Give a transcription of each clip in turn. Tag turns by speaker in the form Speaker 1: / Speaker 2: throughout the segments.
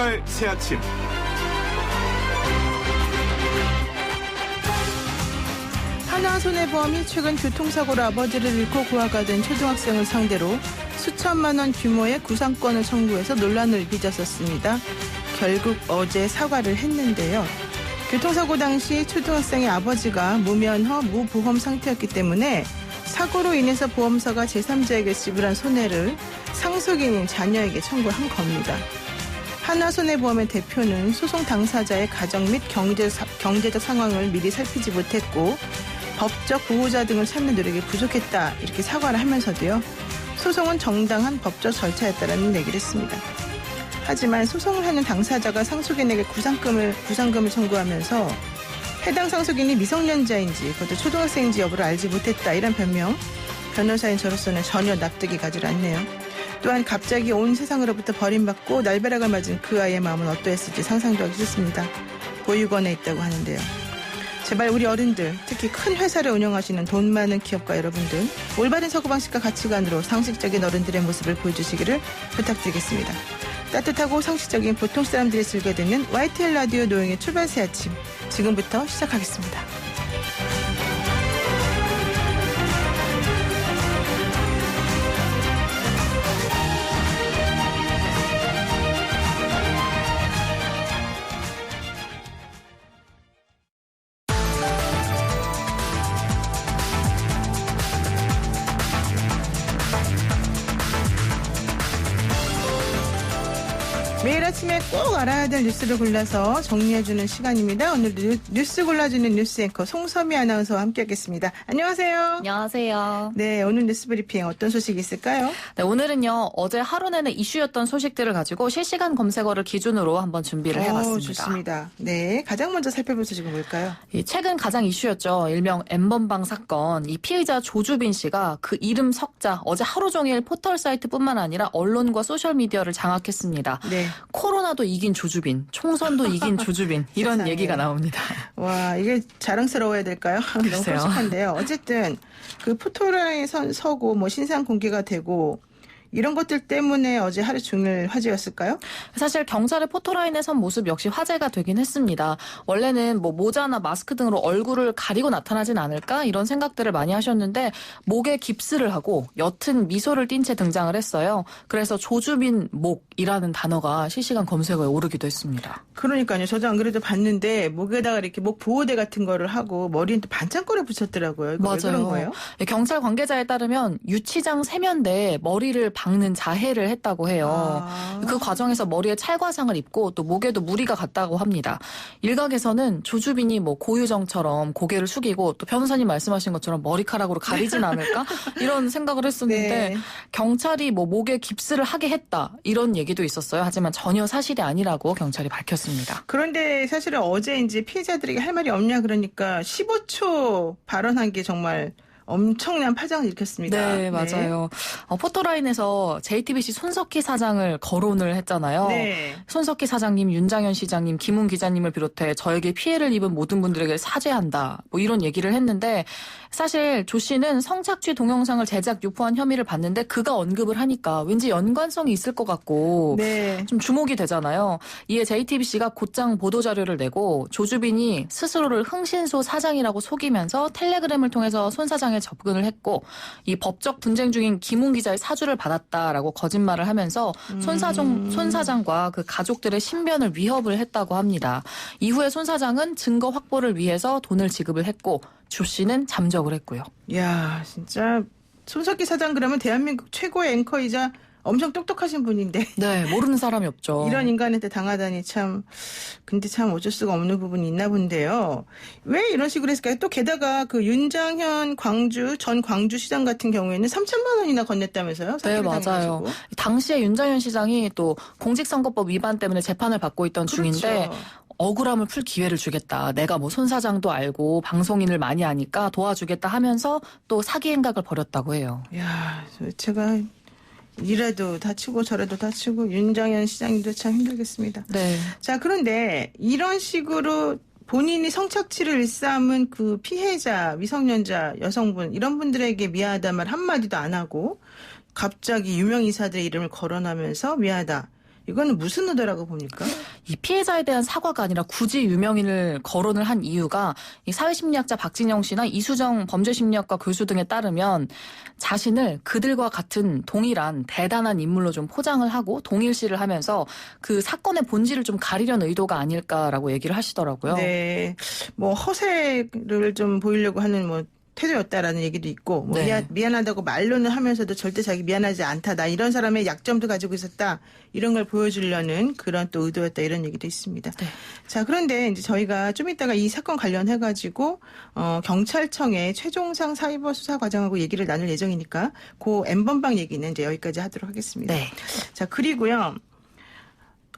Speaker 1: 출발 새아침.
Speaker 2: 하나손해보험이 최근 교통사고로 아버지를 잃고 고아가 된 초등학생을 상대로 수천만 원 규모의 구상권을 청구해서 논란을 빚었었습니다. 결국 어제 사과를 했는데요. 교통사고 당시 초등학생의 아버지가 무면허, 무보험 상태였기 때문에 사고로 인해서 보험사가 제3자에게 지불한 손해를 상속인인 자녀에게 청구한 겁니다. 하나손해보험의 대표는 소송 당사자의 가정 및 경제적 상황을 미리 살피지 못했고 법적 보호자 등을 찾는 노력이 부족했다 이렇게 사과를 하면서도요. 소송은 정당한 법적 절차였다라는 얘기를 했습니다. 하지만 소송을 하는 당사자가 상속인에게 구상금을 청구하면서 해당 상속인이 미성년자인지 그것도 초등학생인지 여부를 알지 못했다 이런 변명, 변호사인 저로서는 전혀 납득이 가지 않네요. 또한 갑자기 온 세상으로부터 버림받고 날벼락을 맞은 그 아이의 마음은 어떠했을지 상상도 하기 싫습니다. 보육원에 있다고 하는데요. 제발 우리 어른들, 특히 큰 회사를 운영하시는 돈 많은 기업가 여러분들, 올바른 사고방식과 가치관으로 상식적인 어른들의 모습을 보여주시기를 부탁드리겠습니다. 따뜻하고 상식적인 보통 사람들이 즐겨 듣는 YTN 라디오 노영의 출발 새 아침, 지금부터 시작하겠습니다. 매일 아침에 꼭 알아야 될 뉴스를 골라서 정리해주는 시간입니다. 오늘 뉴스 골라주는 뉴스 앵커 송서미 아나운서와 함께하겠습니다. 안녕하세요.
Speaker 3: 안녕하세요.
Speaker 2: 네, 오늘 뉴스 브리핑 어떤 소식이 있을까요?
Speaker 3: 네, 오늘은요. 어제 하루 내내 이슈였던 소식들을 가지고 실시간 검색어를 기준으로 한번 준비를 해봤습니다.
Speaker 2: 좋습니다. 네, 가장 먼저 살펴볼 소식은 뭘까요?
Speaker 3: 최근 가장 이슈였죠. 일명 N번방 사건. 이 피의자 조주빈 씨가 그 이름 석자 어제 하루 종일 포털 사이트뿐만 아니라 언론과 소셜미디어를 장악했습니다.
Speaker 2: 네.
Speaker 3: 코로나도 이긴 조주빈, 총선도 이긴 조주빈 이런
Speaker 2: 세상에.
Speaker 3: 얘기가 나옵니다.
Speaker 2: 와, 이게 자랑스러워야 될까요? 너무
Speaker 3: 글쎄요.
Speaker 2: 끔찍한데요. 어쨌든 그 포토라인에 서고 뭐 신상 공개가 되고 이런 것들 때문에 어제 하루 종일 화제였을까요?
Speaker 3: 사실 경찰의 포토라인에 선 모습 역시 화제가 되긴 했습니다. 원래는 뭐 모자나 마스크 등으로 얼굴을 가리고 나타나진 않을까 이런 생각들을 많이 하셨는데 목에 깁스를 하고 옅은 미소를 띤 채 등장을 했어요. 그래서 조주빈 목이라는 단어가 실시간 검색어에 오르기도 했습니다.
Speaker 2: 그러니까요. 저도 안 그래도 봤는데 목에다가 이렇게 목 보호대 같은 거를 하고 머리에 또 반창고를 붙였더라고요. 이거 왜 그런 거예요?
Speaker 3: 경찰 관계자에 따르면 유치장 세면대에 머리를 박는 자해를 했다고 해요. 그 과정에서 머리에 찰과상을 입고 또 목에도 무리가 갔다고 합니다. 일각에서는 조주빈이 뭐 고유정처럼 고개를 숙이고 또 변호사님 말씀하신 것처럼 머리카락으로 가리진 않을까 이런 생각을 했었는데
Speaker 2: 네.
Speaker 3: 경찰이 뭐 목에 깁스를 하게 했다 이런 얘기도 있었어요. 하지만 전혀 사실이 아니라고 경찰이 밝혔습니다.
Speaker 2: 그런데 사실은 어제 이제 피해자들에게 할 말이 없냐 그러니까 15초 발언한 게 정말 엄청난 파장을 일으켰습니다.
Speaker 3: 네, 맞아요. 포토라인에서 JTBC 손석희 사장을 거론을 했잖아요.
Speaker 2: 네.
Speaker 3: 손석희 사장님, 윤장현 시장님, 김훈 기자님을 비롯해 저에게 피해를 입은 모든 분들에게 사죄한다. 뭐 이런 얘기를 했는데 사실 조 씨는 성착취 동영상을 제작 유포한 혐의를 받는데 그가 언급을 하니까 왠지 연관성이 있을 것 같고
Speaker 2: 네.
Speaker 3: 좀 주목이 되잖아요. 이에 JTBC가 곧장 보도자료를 내고 조주빈이 스스로를 흥신소 사장이라고 속이면서 텔레그램을 통해서 손 사장에 접근을 했고 이 법적 분쟁 중인 김훈 기자의 사주를 받았다라고 거짓말을 하면서 손 사장과 그 가족들의 신변을 위협을 했다고 합니다. 이후에 손 사장은 증거 확보를 위해서 돈을 지급을 했고 조 씨는 잠적을 했고요.
Speaker 2: 이야, 진짜 손석희 사장 그러면 대한민국 최고의 앵커이자 엄청 똑똑하신 분인데
Speaker 3: 네, 모르는 사람이 없죠.
Speaker 2: 이런 인간한테 당하다니 근데 참 어쩔 수가 없는 부분이 있나 본데요. 왜 이런 식으로 했을까요? 또 게다가 그 윤장현 전 광주시장 같은 경우에는 3천만 원이나 건넸다면서요?
Speaker 3: 네, 맞아요. 당시에 윤장현 시장이 또 공직선거법 위반 때문에 재판을 받고 있던 중인데 억울함을 풀 기회를 주겠다. 내가 뭐 손 사장도 알고 방송인을 많이 아니까 도와주겠다 하면서 또 사기 행각을 벌였다고 해요.
Speaker 2: 이야, 제가 이래도 다치고 저래도 다치고 윤장현 시장님도 참 힘들겠습니다.
Speaker 3: 네.
Speaker 2: 자, 그런데 이런 식으로 본인이 성착취를 일삼은 그 피해자, 미성년자 여성분 이런 분들에게 미안하다 말 한마디도 안 하고 갑자기 유명 인사들의 이름을 거론하면서 미안하다. 이거는 무슨 의도라고 봅니까?
Speaker 3: 이 피해자에 대한 사과가 아니라 굳이 유명인을 거론을 한 이유가 이 사회심리학자 박진영 씨나 이수정 범죄심리학과 교수 등에 따르면 자신을 그들과 같은 동일한 대단한 인물로 좀 포장을 하고 동일시를 하면서 그 사건의 본질을 좀 가리려는 의도가 아닐까라고 얘기를 하시더라고요.
Speaker 2: 네, 뭐 허세를 좀 보이려고 하는 뭐 태도였다라는 얘기도 있고 뭐
Speaker 3: 네.
Speaker 2: 미안하다고 말로는 하면서도 절대 자기 미안하지 않다. 나 이런 사람의 약점도 가지고 있었다. 이런 걸 보여주려는 그런 또 의도였다. 이런 얘기도 있습니다.
Speaker 3: 네.
Speaker 2: 자, 그런데 이제 저희가 좀 이따가 이 사건 관련해가지고 경찰청의 최종상 사이버 수사 과정하고 얘기를 나눌 예정이니까 그 N번방 얘기는 이제 여기까지 하도록 하겠습니다.
Speaker 3: 네.
Speaker 2: 자, 그리고요.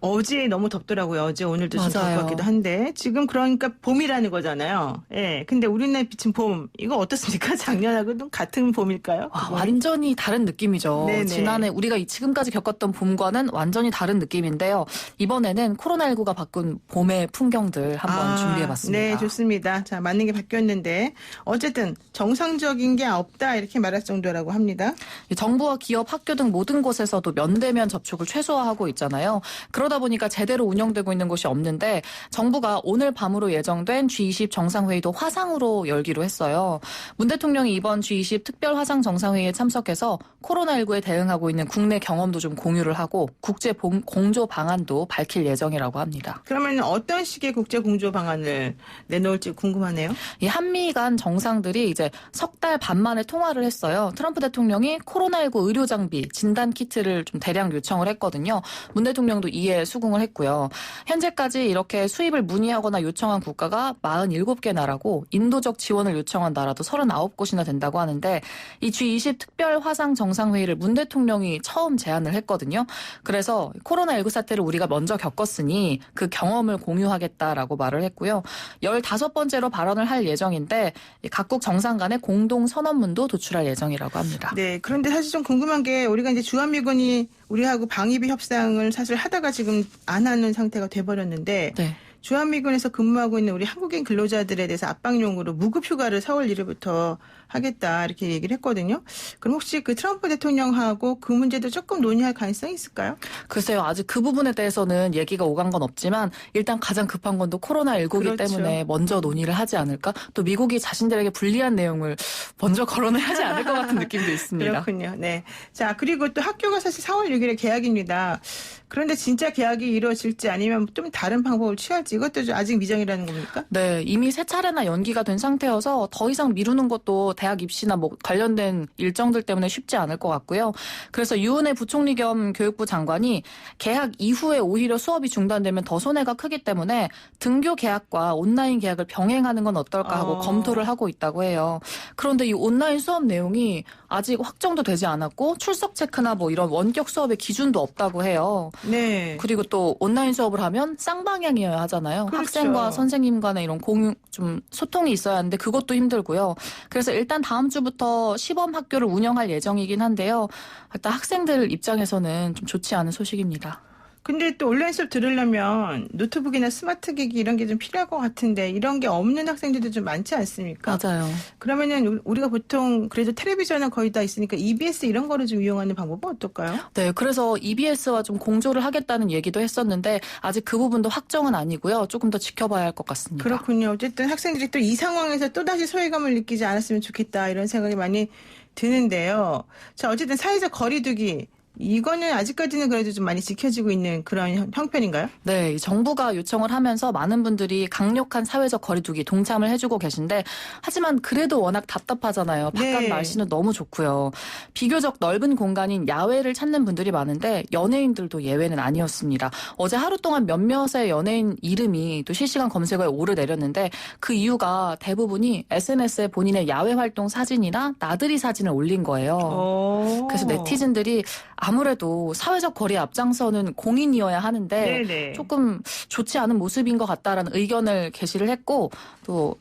Speaker 2: 어제 너무 덥더라고요. 어제 오늘도 좀 더울 것 같기도 한데 지금 그러니까 봄이라는 거잖아요. 예. 근데 우리나라에 비친 봄 이거 어떻습니까? 작년하고는 같은 봄일까요?
Speaker 3: 와, 완전히 다른 느낌이죠.
Speaker 2: 네네.
Speaker 3: 지난해 우리가 지금까지 겪었던 봄과는 완전히 다른 느낌인데요. 이번에는 코로나19가 바꾼 봄의 풍경들 한번 준비해봤습니다.
Speaker 2: 네, 좋습니다. 자, 맞는 게 바뀌었는데 어쨌든 정상적인 게 없다 이렇게 말할 정도라고 합니다.
Speaker 3: 정부와 기업, 학교 등 모든 곳에서도 면대면 접촉을 최소화하고 있잖아요. 그러다 보니까 제대로 운영되고 있는 곳이 없는데 정부가 오늘 밤으로 예정된 G20 정상회의도 화상으로 열기로 했어요. 문 대통령이 이번 G20 특별 화상 정상회의에 참석해서 코로나19에 대응하고 있는 국내 경험도 좀 공유를 하고 국제 공조 방안도 밝힐 예정이라고 합니다.
Speaker 2: 그러면 어떤 식의 국제 공조 방안을 내놓을지 궁금하네요.
Speaker 3: 이 한미 간 정상들이 이제 석 달 반 만에 통화를 했어요. 트럼프 대통령이 코로나19 의료 장비, 진단 키트를 좀 대량 요청을 했거든요. 문 대통령도 이에 수긍을 했고요. 현재까지 이렇게 수입을 문의하거나 요청한 국가가 47개 나라고 인도적 지원을 요청한 나라도 39곳이나 된다고 하는데 이 G20 특별 화상 정상회의를 문 대통령이 처음 제안을 했거든요. 그래서 코로나19 사태를 우리가 먼저 겪었으니 그 경험을 공유하겠다라고 말을 했고요. 15번째로 발언을 할 예정인데 각국 정상 간의 공동 선언문도 도출할 예정이라고 합니다.
Speaker 2: 네, 그런데 사실 좀 궁금한 게 우리가 이제 주한미군이 우리하고 방위비 협상을 사실 하다가 지금 안 하는 상태가 돼버렸는데
Speaker 3: 네.
Speaker 2: 주한미군에서 근무하고 있는 우리 한국인 근로자들에 대해서 압박용으로 무급휴가를 4월 1일부터 하겠다 이렇게 얘기를 했거든요. 그럼 혹시 그 트럼프 대통령하고 그 문제도 조금 논의할 가능성이 있을까요?
Speaker 3: 글쎄요. 아직 그 부분에 대해서는 얘기가 오간 건 없지만 일단 가장 급한 건 또 코로나19이기
Speaker 2: 그렇죠.
Speaker 3: 때문에 먼저 논의를 하지 않을까? 또 미국이 자신들에게 불리한 내용을 먼저 거론을 하지 않을 것 같은 느낌도 있습니다.
Speaker 2: 그렇군요. 네. 자, 그리고 또 학교가 사실 4월 6일에 개학입니다. 그런데 진짜 개학이 이루어질지 아니면 좀 다른 방법을 취할지 이것도 좀 아직 미정이라는 겁니까?
Speaker 3: 네, 이미 3차례나 연기가 된 상태여서 더 이상 미루는 것도 대학 입시나 뭐 관련된 일정들 때문에 쉽지 않을 것 같고요. 그래서 유은혜 부총리 겸 교육부 장관이 개학 이후에 오히려 수업이 중단되면 더 손해가 크기 때문에 등교 개학과 온라인 개학을 병행하는 건 어떨까 하고 검토를 하고 있다고 해요. 그런데 이 온라인 수업 내용이 아직 확정도 되지 않았고 출석 체크나 뭐 이런 원격 수업의 기준도 없다고 해요.
Speaker 2: 네.
Speaker 3: 그리고 또 온라인 수업을 하면 쌍방향이어야 하잖아요.
Speaker 2: 그렇죠.
Speaker 3: 학생과 선생님 간의 이런 공유 좀 소통이 있어야 하는데 그것도 힘들고요. 그래서 일단 다음 주부터 시범 학교를 운영할 예정이긴 한데요. 일단 학생들 입장에서는 좀 좋지 않은 소식입니다.
Speaker 2: 근데 또 온라인 수업 들으려면 노트북이나 스마트 기기 이런 게 좀 필요할 것 같은데 이런 게 없는 학생들도 좀 많지 않습니까?
Speaker 3: 맞아요.
Speaker 2: 그러면은 우리가 보통 그래도 텔레비전은 거의 다 있으니까 EBS 이런 거를 좀 이용하는 방법은 어떨까요?
Speaker 3: 네, 그래서 EBS와 좀 공조를 하겠다는 얘기도 했었는데 아직 그 부분도 확정은 아니고요. 조금 더 지켜봐야 할 것 같습니다.
Speaker 2: 그렇군요. 어쨌든 학생들이 또 이 상황에서 또다시 소외감을 느끼지 않았으면 좋겠다 이런 생각이 많이 드는데요. 자, 어쨌든 사회적 거리두기 이거는 아직까지는 그래도 좀 많이 지켜지고 있는 그런 형편인가요?
Speaker 3: 네, 정부가 요청을 하면서 많은 분들이 강력한 사회적 거리두기 동참을 해주고 계신데 하지만 그래도 워낙 답답하잖아요. 바깥
Speaker 2: 네.
Speaker 3: 날씨는 너무 좋고요. 비교적 넓은 공간인 야외를 찾는 분들이 많은데 연예인들도 예외는 아니었습니다. 어제 하루 동안 몇몇의 연예인 이름이 또 실시간 검색어에 오르내렸는데 그 이유가 대부분이 SNS에 본인의 야외 활동 사진이나 나들이 사진을 올린 거예요. 그래서 네티즌들이 아무래도 사회적 거리에 앞장서는 공인이어야 하는데
Speaker 2: 네네.
Speaker 3: 조금 좋지 않은 모습인 것 같다라는 의견을 게시를 했고 또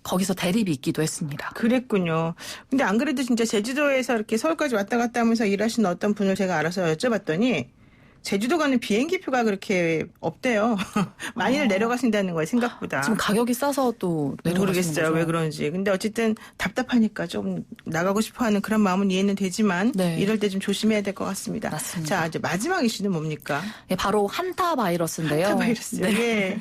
Speaker 3: 거기서 대립이 있기도 했습니다.
Speaker 2: 그랬군요. 근데 안 그래도 진짜 제주도에서 이렇게 서울까지 왔다 갔다 하면서 일하시는 어떤 분을 제가 알아서 여쭤봤더니 제주도 가는 비행기표가 그렇게 없대요. 많이들 내려가신다는 거예요, 생각보다.
Speaker 3: 지금 가격이 싸서 또 내려가시는
Speaker 2: 모르겠어요,
Speaker 3: 거죠?
Speaker 2: 왜 그런지. 근데 어쨌든 답답하니까 좀 나가고 싶어하는 그런 마음은 이해는 되지만
Speaker 3: 네.
Speaker 2: 이럴 때 좀 조심해야 될 것 같습니다.
Speaker 3: 맞습니다.
Speaker 2: 자, 이제 마지막 이슈는 뭡니까?
Speaker 3: 예, 바로 한타 바이러스인데요.
Speaker 2: 한타 바이러스.
Speaker 3: 네.
Speaker 2: 예.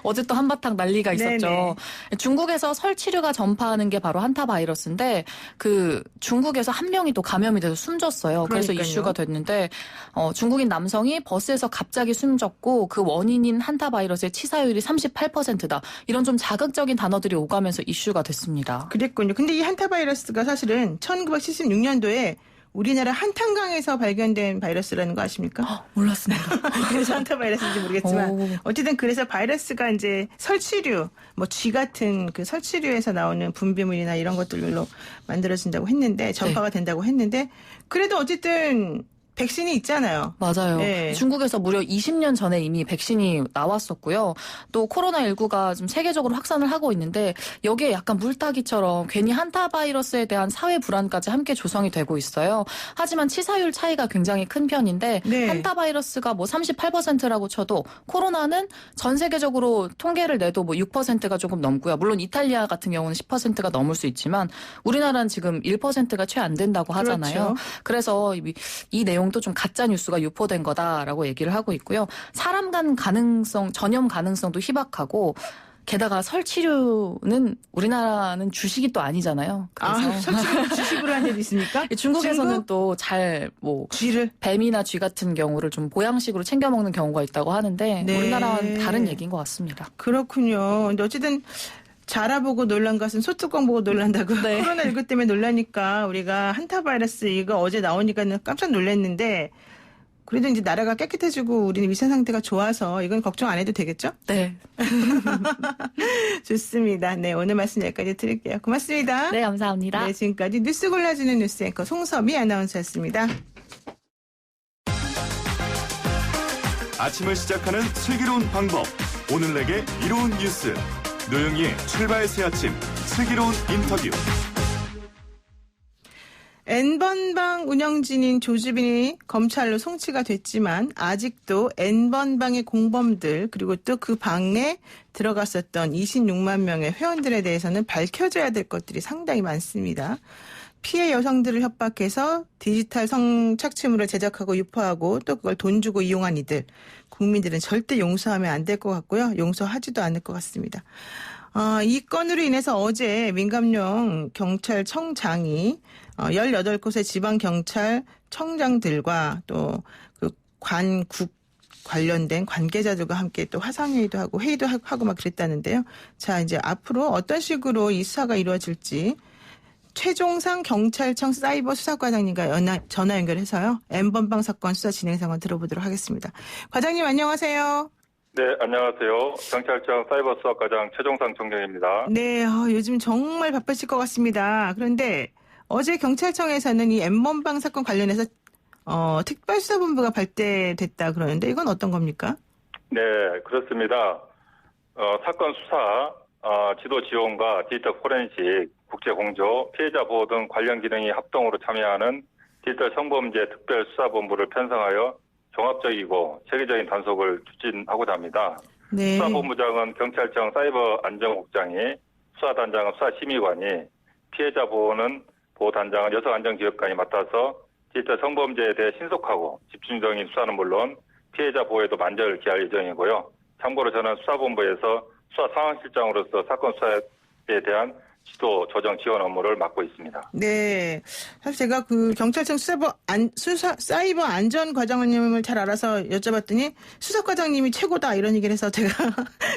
Speaker 3: 어제 또 한바탕 난리가 있었죠.
Speaker 2: 네네.
Speaker 3: 중국에서 설치류가 전파하는 게 바로 한타 바이러스인데 그 중국에서 한 명이 또 감염이 돼서 숨졌어요. 그래서
Speaker 2: 그러니까요.
Speaker 3: 이슈가 됐는데 중국인 남성이 버스에서 갑자기 숨졌고 그 원인인 한타 바이러스의 치사율이 38%다. 이런 좀 자극적인 단어들이 오가면서 이슈가 됐습니다.
Speaker 2: 그랬군요. 근데 이 한타 바이러스가 사실은 1976년도에 우리나라 한탄강에서 발견된 바이러스라는 거 아십니까?
Speaker 3: 몰랐습니다.
Speaker 2: 그래서 한타 바이러스인지 모르겠지만
Speaker 3: 오.
Speaker 2: 어쨌든 그래서 바이러스가 이제 설치류, 뭐 쥐 같은 그 설치류에서 나오는 분비물이나 이런 것들로 만들어진다고 했는데 전파가 된다고 했는데 그래도 어쨌든 백신이 있잖아요.
Speaker 3: 맞아요.
Speaker 2: 네.
Speaker 3: 중국에서 무려 20년 전에 이미 백신이 나왔었고요. 또 코로나19가 좀 세계적으로 확산을 하고 있는데 여기에 약간 물타기처럼 괜히 한타 바이러스에 대한 사회 불안까지 함께 조성이 되고 있어요. 하지만 치사율 차이가 굉장히 큰 편인데
Speaker 2: 네.
Speaker 3: 한타 바이러스가 뭐 38%라고 쳐도 코로나는 전 세계적으로 통계를 내도 뭐 6%가 조금 넘고요. 물론 이탈리아 같은 경우는 10%가 넘을 수 있지만 우리나라는 지금 1%가 채 안 된다고 하잖아요.
Speaker 2: 그렇죠.
Speaker 3: 그래서 이 내용도 좀 가짜 뉴스가 유포된 거다라고 얘기를 하고 있고요. 사람 간 가능성, 전염 가능성도 희박하고 게다가 설치류는 우리나라는 주식이 또 아니잖아요. 그래서
Speaker 2: 설치류 주식으로 한 데도 있습니까?
Speaker 3: 중국에서는
Speaker 2: 중국?
Speaker 3: 또 잘 뭐
Speaker 2: 쥐를
Speaker 3: 뱀이나 쥐 같은 경우를 좀 보양식으로 챙겨 먹는 경우가 있다고 하는데
Speaker 2: 네.
Speaker 3: 우리나라와는 다른 얘기인 것 같습니다.
Speaker 2: 그렇군요. 근데 어쨌든 자라보고 놀란 것은 소뚜껑 보고 놀란다고.
Speaker 3: 네.
Speaker 2: 코로나19 때문에 놀라니까 우리가 한타 바이러스 이거 어제 나오니까는 깜짝 놀랐는데 그래도 이제 나라가 깨끗해지고 우리는 위생 상태가 좋아서 이건 걱정 안 해도 되겠죠?
Speaker 3: 네.
Speaker 2: 좋습니다. 네, 오늘 말씀 여기까지 드릴게요. 고맙습니다.
Speaker 3: 네, 감사합니다.
Speaker 2: 네, 지금까지 뉴스 골라주는 뉴스 앵커 송서미 아나운서였습니다.
Speaker 1: 아침을 시작하는 슬기로운 방법. 오늘 내게 이로운 뉴스. 노영희의 출발 새 아침. 슬기로운 인터뷰.
Speaker 2: N번방 운영진인 조주빈이 검찰로 송치가 됐지만 아직도 N번방의 공범들 그리고 또 그 방에 들어갔었던 26만 명의 회원들에 대해서는 밝혀져야 될 것들이 상당히 많습니다. 피해 여성들을 협박해서 디지털 성착취물을 제작하고 유포하고 또 그걸 돈 주고 이용한 이들. 국민들은 절대 용서하면 안 될 것 같고요. 용서하지도 않을 것 같습니다. 이 건으로 인해서 어제 민감용 경찰청장이 18곳의 지방경찰청장들과 또 그 관국 관련된 관계자들과 함께 또 화상회의도 하고 회의도 하고 막 그랬다는데요. 자, 이제 앞으로 어떤 식으로 이 수사가 이루어질지 최종상 경찰청 사이버 수사과장님과 전화 연결해서요. N번방 사건 수사 진행 상황 들어보도록 하겠습니다. 과장님 안녕하세요.
Speaker 4: 네, 안녕하세요. 경찰청 사이버 수사과장 최종상 청장입니다.
Speaker 2: 네, 요즘 정말 바쁘실 것 같습니다. 그런데 어제 경찰청에서는 이 N번방 사건 관련해서 특별수사본부가 발대됐다 그러는데 이건 어떤 겁니까?
Speaker 4: 네, 그렇습니다. 사건 수사, 지도 지원과 디지털 포렌식, 국제공조, 피해자 보호 등 관련 기능이 합동으로 참여하는 디지털 성범죄 특별수사본부를 편성하여 종합적이고 체계적인 단속을 추진하고자 합니다.
Speaker 2: 네.
Speaker 4: 수사본부장은 경찰청 사이버 안전국장이, 수사단장은 수사심의관이, 피해자 보호는 보호단장은 여성안전기획관이 맡아서 디지털 성범죄에 대해 신속하고 집중적인 수사는 물론 피해자 보호에도 만전을 기할 예정이고요. 참고로 저는 수사본부에서 수사 상황실장으로서 사건 수사에 대한 지도 조정 지원 업무를 맡고 있습니다.
Speaker 2: 네. 사실 제가 그 경찰청 사이버 안전과장님을 잘 알아서 여쭤봤더니 수사과장님이 최고다 이런 얘기를 해서 제가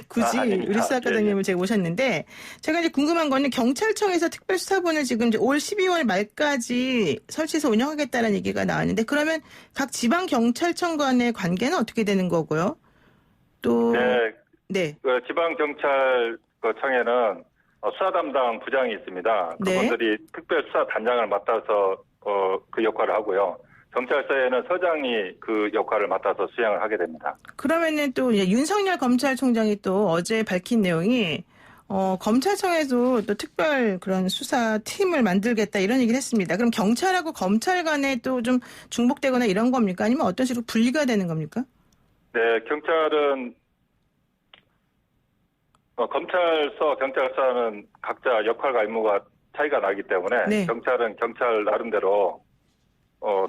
Speaker 2: 굳이
Speaker 4: 아닙니다.
Speaker 2: 우리 수사과장님을 제가 모셨는데 제가 이제 궁금한 거는 경찰청에서 특별수사본을 지금 이제 올 12월 말까지 설치해서 운영하겠다는 얘기가 나왔는데 그러면 각 지방 경찰청 간의 관계는 어떻게 되는 거고요? 또
Speaker 4: 네. 그 지방 경찰청에는 수사 담당 부장이 있습니다. 그분들이 특별 수사 단장을 맡아서 그 역할을 하고요. 경찰서에는 서장이 그 역할을 맡아서 수행을 하게 됩니다.
Speaker 2: 그러면은 또 윤석열 검찰총장이 또 어제 밝힌 내용이 검찰청에도 또 특별 그런 수사팀을 만들겠다 이런 얘기를 했습니다. 그럼 경찰하고 검찰 간에 또 좀 중복되거나 이런 겁니까? 아니면 어떤 식으로 분리가 되는 겁니까?
Speaker 4: 네, 경찰은 검찰서, 경찰서는 각자 역할과 임무가 차이가 나기 때문에
Speaker 2: 네.
Speaker 4: 경찰은 경찰 나름대로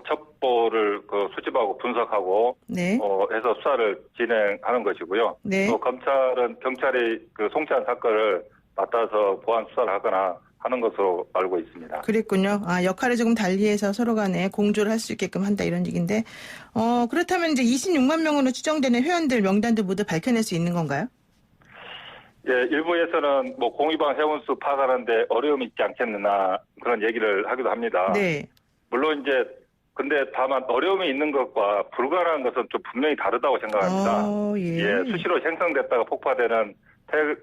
Speaker 4: 첩보를 수집하고 분석하고
Speaker 2: 네.
Speaker 4: 해서 수사를 진행하는 것이고요.
Speaker 2: 네.
Speaker 4: 또 검찰은 경찰이 송치한 사건을 맡아서 보안 수사를 하거나 하는 것으로 알고 있습니다.
Speaker 2: 그랬군요. 역할을 조금 달리해서 서로 간에 공조를 할 수 있게끔 한다 이런 얘기인데, 그렇다면 이제 26만 명으로 추정되는 회원들 명단도 모두 밝혀낼 수 있는 건가요?
Speaker 4: 예, 일부에서는 공위반 회원수 파악하는데 어려움이 있지 않겠느냐 그런 얘기를 하기도 합니다.
Speaker 2: 네.
Speaker 4: 물론 이제 근데 다만 어려움이 있는 것과 불가능한 것은 좀 분명히 다르다고 생각합니다.
Speaker 2: 예.
Speaker 4: 수시로 생성됐다가 폭파되는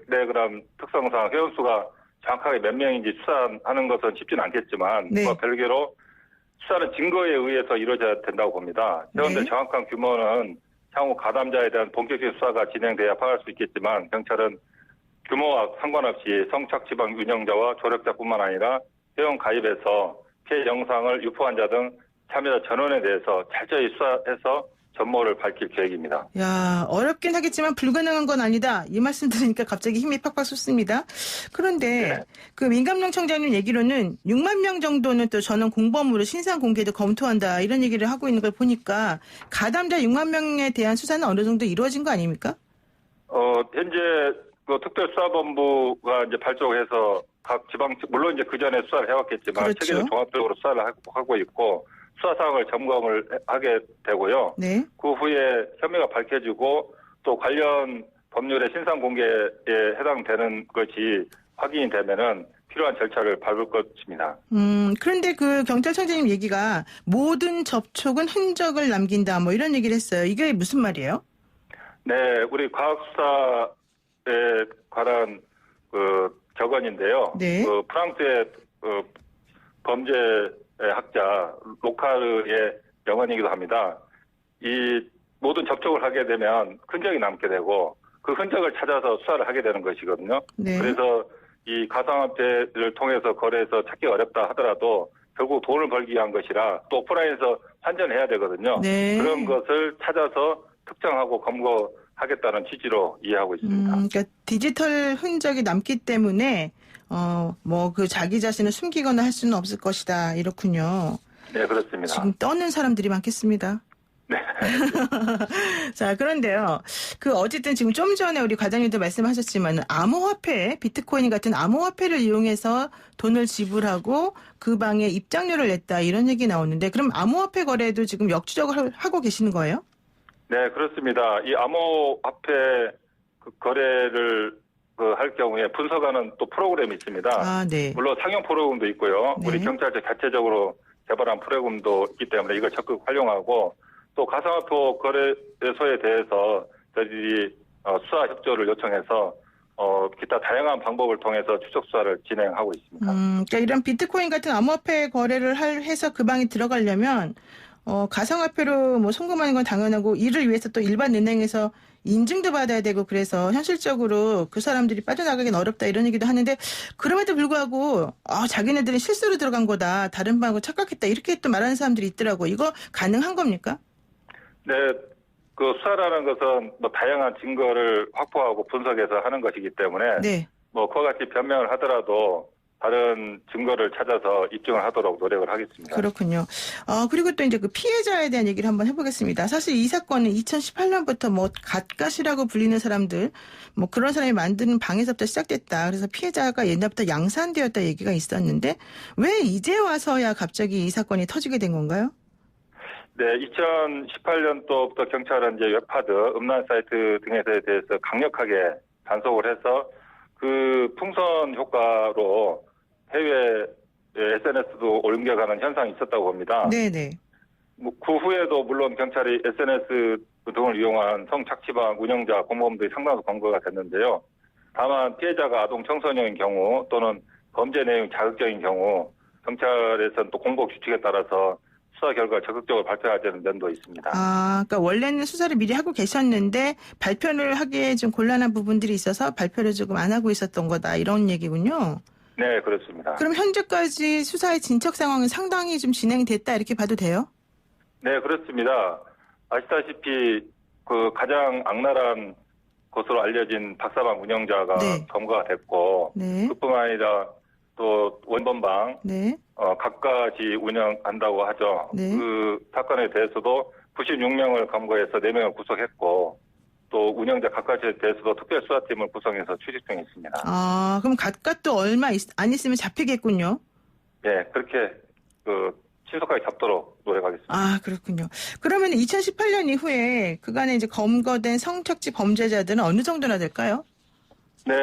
Speaker 4: 텔레그램 특성상 회원수가 정확하게 몇 명인지 수사하는 것은 쉽지는 않겠지만
Speaker 2: 네.
Speaker 4: 그와 별개로 수사는 증거에 의해서 이루어져야 된다고 봅니다. 회원들
Speaker 2: 네.
Speaker 4: 정확한 규모는 향후 가담자에 대한 본격적인 수사가 진행돼야 파악할 수 있겠지만 경찰은 규모와 상관없이 성착취방 운영자와 조력자뿐만 아니라 회원 가입해서 피해 영상을 유포한 자 등 참여자 전원에 대해서 철저히 수사해서 전모를 밝힐 계획입니다.
Speaker 2: 야, 어렵긴 하겠지만 불가능한 건 아니다. 이 말씀 들으니까 갑자기 힘이 팍팍 솟습니다. 그런데
Speaker 4: 네.
Speaker 2: 그 민감용 청장님 얘기로는 6만 명 정도는 또 전원 공범으로 신상 공개도 검토한다 이런 얘기를 하고 있는 걸 보니까 가담자 6만 명에 대한 수사는 어느 정도 이루어진 거 아닙니까?
Speaker 4: 현재 특별수사본부가 이제 발족해서 각 지방 물론 이제 그 전에 수사를 해왔겠지만
Speaker 2: 그렇죠.
Speaker 4: 체계적 종합적으로 수사를 하고 있고 수사 사항을 점검을 하게 되고요.
Speaker 2: 네.
Speaker 4: 그 후에 혐의가 밝혀지고 또 관련 법률의 신상 공개에 해당되는 것이 확인이 되면은 필요한 절차를 밟을 것입니다.
Speaker 2: 그런데 그 경찰청장님 얘기가 모든 접촉은 흔적을 남긴다 뭐 이런 얘기를 했어요. 이게 무슨 말이에요?
Speaker 4: 네, 우리 과학수사에 관한 격언인데요.
Speaker 2: 네.
Speaker 4: 프랑스의 범죄 학자 로카르의 명언이기도 합니다. 이 모든 접촉을 하게 되면 흔적이 남게 되고 그 흔적을 찾아서 수사를 하게 되는 것이거든요.
Speaker 2: 네.
Speaker 4: 그래서 이 가상화폐를 통해서 거래해서 찾기 어렵다 하더라도 결국 돈을 벌기 위한 것이라 또 오프라인에서 환전해야 되거든요.
Speaker 2: 네.
Speaker 4: 그런 것을 찾아서 특정하고 검거하겠다는 취지로 이해하고 있습니다.
Speaker 2: 그러니까 디지털 흔적이 남기 때문에 그 자기 자신을 숨기거나 할 수는 없을 것이다. 이렇군요.
Speaker 4: 네, 그렇습니다.
Speaker 2: 지금 떠는 사람들이 많겠습니다.
Speaker 4: 네.
Speaker 2: 자, 그런데요. 어쨌든 지금 좀 전에 우리 과장님도 말씀하셨지만 암호화폐, 비트코인 같은 암호화폐를 이용해서 돈을 지불하고 그 방에 입장료를 냈다. 이런 얘기 나오는데 그럼 암호화폐 거래도 지금 역추적을 하고 계시는 거예요?
Speaker 4: 네, 그렇습니다. 이 암호화폐 거래를 할 경우에 분석하는 또 프로그램이 있습니다.
Speaker 2: 네.
Speaker 4: 물론 상용 프로그램도 있고요.
Speaker 2: 네.
Speaker 4: 우리 경찰청 자체적으로 개발한 프로그램도 있기 때문에 이걸 적극 활용하고 또 가상화폐 거래소에 대해서 저희들이 수사 협조를 요청해서 기타 다양한 방법을 통해서 추적 수사를 진행하고 있습니다.
Speaker 2: 그러니까 이런 비트코인 같은 암호화폐 거래를 해서 그 방에 들어가려면 가상화폐로 송금하는 건 당연하고 이를 위해서 또 일반 은행에서 인증도 받아야 되고 그래서 현실적으로 그 사람들이 빠져나가긴 어렵다 이런 얘기도 하는데 그럼에도 불구하고 자기네들이 실수로 들어간 거다. 다른 방하고 착각했다. 이렇게 또 말하는 사람들이 있더라고. 이거 가능한 겁니까?
Speaker 4: 네. 수사라는 것은 다양한 증거를 확보하고 분석해서 하는 것이기 때문에
Speaker 2: 네.
Speaker 4: 그와 같이 변명을 하더라도 다른 증거를 찾아서 입증을 하도록 노력을 하겠습니다.
Speaker 2: 그렇군요. 그리고 또 이제 그 피해자에 대한 얘기를 한번 해보겠습니다. 사실 이 사건은 2018년부터 갓갓이라고 불리는 사람들, 그런 사람이 만드는 방에서부터 시작됐다. 그래서 피해자가 옛날부터 양산되었다 얘기가 있었는데 왜 이제 와서야 갑자기 이 사건이 터지게 된 건가요?
Speaker 4: 네, 2018년도부터 경찰은 이제 웹하드, 음란 사이트 등에 대해서 강력하게 단속을 해서 그 풍선 효과로 해외 SNS도 옮겨가는 현상이 있었다고 봅니다.
Speaker 2: 네네.
Speaker 4: 그 후에도 물론 경찰이 SNS 등을 이용한 성착취방 운영자, 공범들이 상당수 검거가 됐는데요. 다만 피해자가 아동 청소년인 경우 또는 범죄 내용 자극적인 경우 경찰에서는 또 공복 규칙에 따라서 수사 결과 적극적으로 발표하자는 면도 있습니다.
Speaker 2: 아, 그러니까 원래는 수사를 미리 하고 계셨는데 발표를 하기에 좀 곤란한 부분들이 있어서 발표를 조금 안 하고 있었던 거다 이런 얘기군요.
Speaker 4: 네, 그렇습니다.
Speaker 2: 그럼 현재까지 수사의 진척 상황은 상당히 좀 진행이 됐다 이렇게 봐도 돼요?
Speaker 4: 네, 그렇습니다. 아시다시피 그 가장 악랄한 것으로 알려진 박사방 운영자가
Speaker 2: 네.
Speaker 4: 검거가 됐고
Speaker 2: 네.
Speaker 4: 그뿐만 아니라 또 원본방
Speaker 2: 네.
Speaker 4: 각각이 운영한다고 하죠.
Speaker 2: 네.
Speaker 4: 그 사건에 대해서도 96명을 검거해서 4명을 구속했고 또 운영자 각각에 대해서도 특별수사팀을 구성해서 추적 중에 있습니다.
Speaker 2: 아, 그럼 각각 또 얼마 안 있으면 잡히겠군요.
Speaker 4: 네, 그렇게 신속하게 잡도록 노력하겠습니다.
Speaker 2: 아, 그렇군요. 그러면 2018년 이후에 그간에 이제 검거된 성착취 범죄자들은 어느 정도나 될까요?
Speaker 4: 네,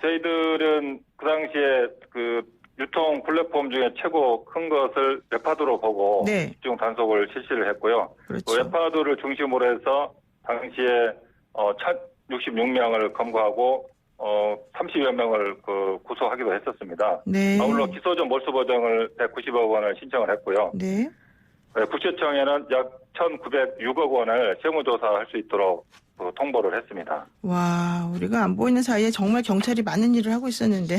Speaker 4: 저희들은 그 당시에 그 유통 플랫폼 중에 최고 큰 것을 웹하드로 보고
Speaker 2: 네.
Speaker 4: 집중 단속을 실시를 했고요.
Speaker 2: 그렇죠.
Speaker 4: 웹하드를 중심으로 해서 당시에 1,066명을 검거하고 30여 명을 구속하기도 했었습니다.
Speaker 2: 네.
Speaker 4: 아울러 기소전 몰수보정을 190억 원을 신청을 했고요.
Speaker 2: 네.
Speaker 4: 국세청에는 약 1,906억 원을 세무조사할 수 있도록 통보를 했습니다.
Speaker 2: 와, 우리가 안 보이는 사이에 정말 경찰이 많은 일을 하고 있었는데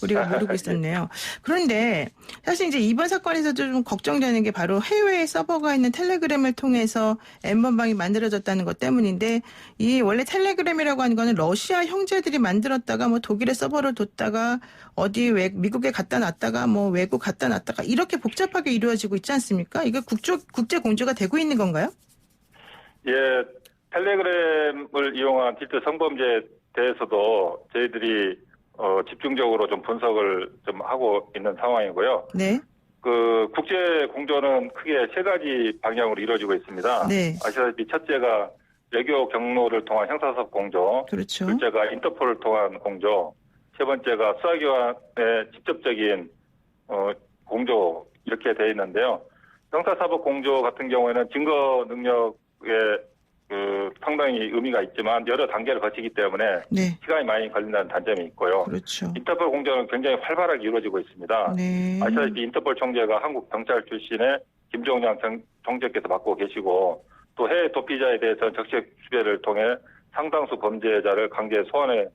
Speaker 2: 우리가 모르고 있었네요. 그런데 사실 이제 이번 사건에서도 좀 걱정되는 게 바로 해외에 서버가 있는 텔레그램을 통해서 N번방이 만들어졌다는 것 때문인데 이 원래 텔레그램이라고 하는 거는 러시아 형제들이 만들었다가 뭐 독일에 서버를 뒀다가 어디 미국에 갖다 놨다가 뭐 외국 갖다 놨다가 이렇게 복잡하게 이루어지고 있지 않습니까? 이거 국제 공조가 되고 있는 건가요?
Speaker 4: 예. 텔레그램을 이용한 디지털 성범죄에 대해서도 저희들이 집중적으로 좀 분석을 좀 하고 있는 상황이고요.
Speaker 2: 네.
Speaker 4: 그 국제 공조는 크게 3가지 방향으로 이루어지고 있습니다.
Speaker 2: 네.
Speaker 4: 아시다시피 첫째가 외교 경로를 통한 형사사업 공조,
Speaker 2: 그렇죠.
Speaker 4: 둘째가 인터폴을 통한 공조, 세 번째가 수사기관의 직접적인 공조 이렇게 되어 있는데요. 형사사법 공조 같은 경우에는 증거 능력에 상당히 의미가 있지만 여러 단계를 거치기 때문에
Speaker 2: 네.
Speaker 4: 시간이 많이 걸린다는 단점이 있고요.
Speaker 2: 그렇죠.
Speaker 4: 인터폴 공조는 굉장히 활발하게 이루어지고 있습니다.
Speaker 2: 네.
Speaker 4: 아시다시피 인터폴 총재가 한국 경찰 출신의 김종양 총재께서 맡고 계시고 또 해외 도피자에 대해서는 적색 수배를 통해 상당수 범죄자를 강제 소환해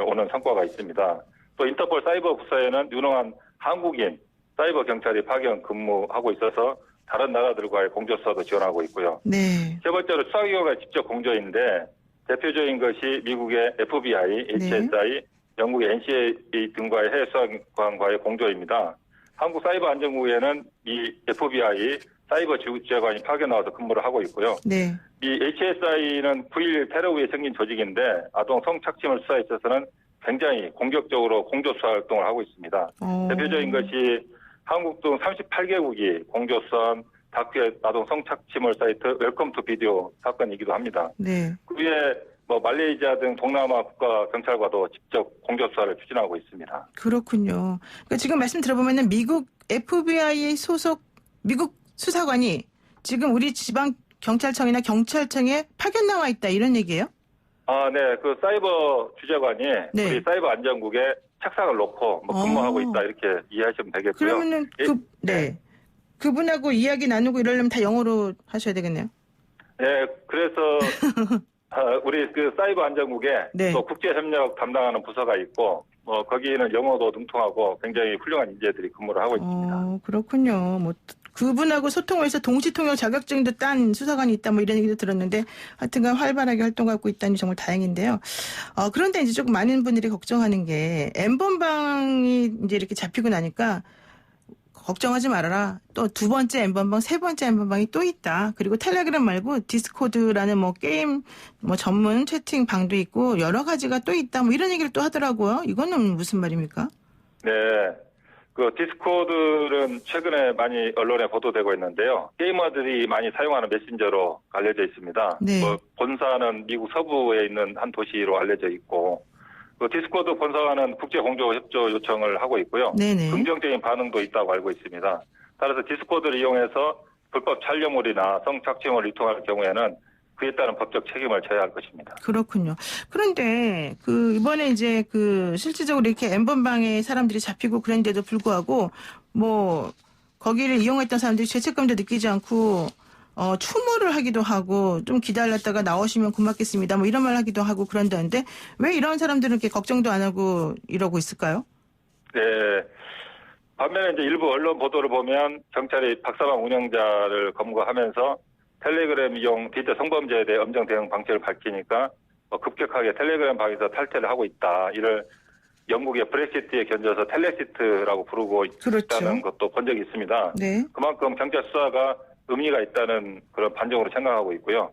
Speaker 4: 오는 성과가 있습니다. 또 인터폴 사이버 부서에는 유능한 한국인 사이버 경찰이 파견 근무하고 있어서 다른 나라들과의 공조 수사도 지원하고 있고요.
Speaker 2: 네.
Speaker 4: 세 번째로 수사기관과의 직접 공조인데 대표적인 것이 미국의 FBI, HSI, 영국의 NCA 등과의 해외 수사기관과의 공조입니다. 한국사이버안전국에는 이 FBI, 사이버 지구지휘관이 파견 나와서 근무를 하고 있고요.
Speaker 2: 네.
Speaker 4: 이 HSI는 9.11 테러 후에 생긴 조직인데 아동 성착취물 수사에 있어서는 굉장히 공격적으로 공조 수사 활동을 하고 있습니다. 대표적인 것이 한국 등 38개국이 공조 수사한 다큐의 아동 성착취물 사이트 웰컴 투 비디오 사건이기도 합니다.
Speaker 2: 네.
Speaker 4: 그 외에 말레이시아 등 동남아 국가 경찰과도 직접 공조 수사를 추진하고 있습니다.
Speaker 2: 그렇군요. 그러니까 지금 말씀 들어보면은 미국 FBI 소속 미국 수사관이 지금 우리 지방 경찰청이나 경찰청에 파견 나와 있다 이런 얘기예요?
Speaker 4: 아, 네. 그 사이버 주재관이
Speaker 2: 네.
Speaker 4: 우리 사이버 안전국에 책상을 놓고 근무하고 있다 이렇게 이해하시면 되겠고요.
Speaker 2: 그러면은 네. 그분하고 이야기 나누고 이러려면 다 영어로 하셔야 되겠네요.
Speaker 4: 네. 그래서 우리 그 사이버 안전국에
Speaker 2: 네.
Speaker 4: 또 국제 협력 담당하는 부서가 있고 거기는 영어도 능통하고 굉장히 훌륭한 인재들이 근무를 하고 있습니다.
Speaker 2: 그렇군요. 뭐 그분하고 소통을 해서 동시통역 자격증도 딴 수사관이 있다 뭐 이런 얘기도 들었는데 하여튼간 활발하게 활동하고 있다니 정말 다행인데요. 그런데 이제 조금 많은 분들이 걱정하는 게 N번방이 이제 이렇게 잡히고 나니까 걱정하지 말아라. 또 두 번째 N번방, 세 번째 N번방이 또 있다. 그리고 텔레그램 말고 디스코드라는 뭐 게임 전문 채팅 방도 있고 여러 가지가 또 있다. 뭐 이런 얘기를 또 하더라고요. 이거는 무슨 말입니까?
Speaker 4: 네. 그 디스코드는 최근에 많이 언론에 보도되고 있는데요. 게이머들이 많이 사용하는 메신저로 알려져 있습니다.
Speaker 2: 네.
Speaker 4: 본사는 미국 서부에 있는 한 도시로 알려져 있고 그 디스코드 본사와는 국제 공조 협조 요청을 하고 있고요.
Speaker 2: 네네.
Speaker 4: 긍정적인 반응도 있다고 알고 있습니다. 따라서 디스코드를 이용해서 불법 촬영물이나 성착취물을 유통할 경우에는 그에 따른 법적 책임을 져야 할 것입니다.
Speaker 2: 그렇군요. 그런데 이번에 이제 실질적으로 이렇게 N번방에 사람들이 잡히고 그런데도 불구하고 거기를 이용했던 사람들이 죄책감도 느끼지 않고 추모를 하기도 하고 좀 기다렸다가 나오시면 고맙겠습니다. 뭐 이런 말 하기도 하고 그런다는데 왜 이런 사람들은 이렇게 걱정도 안 하고 이러고 있을까요?
Speaker 4: 네. 반면에 이제 일부 언론 보도를 보면 경찰이 박사방 운영자를 검거하면서 텔레그램 이용 디지털 성범죄에 대해 엄정 대응 방책을 밝히니까 급격하게 텔레그램 방에서 탈퇴를 하고 있다. 이를 영국의 브렉시트에 견져서 텔레시트라고 부르고
Speaker 2: 그렇죠.
Speaker 4: 있다는 것도 본 적이 있습니다.
Speaker 2: 네.
Speaker 4: 그만큼 경찰 수사가 의미가 있다는 그런 반증으로 생각하고 있고요.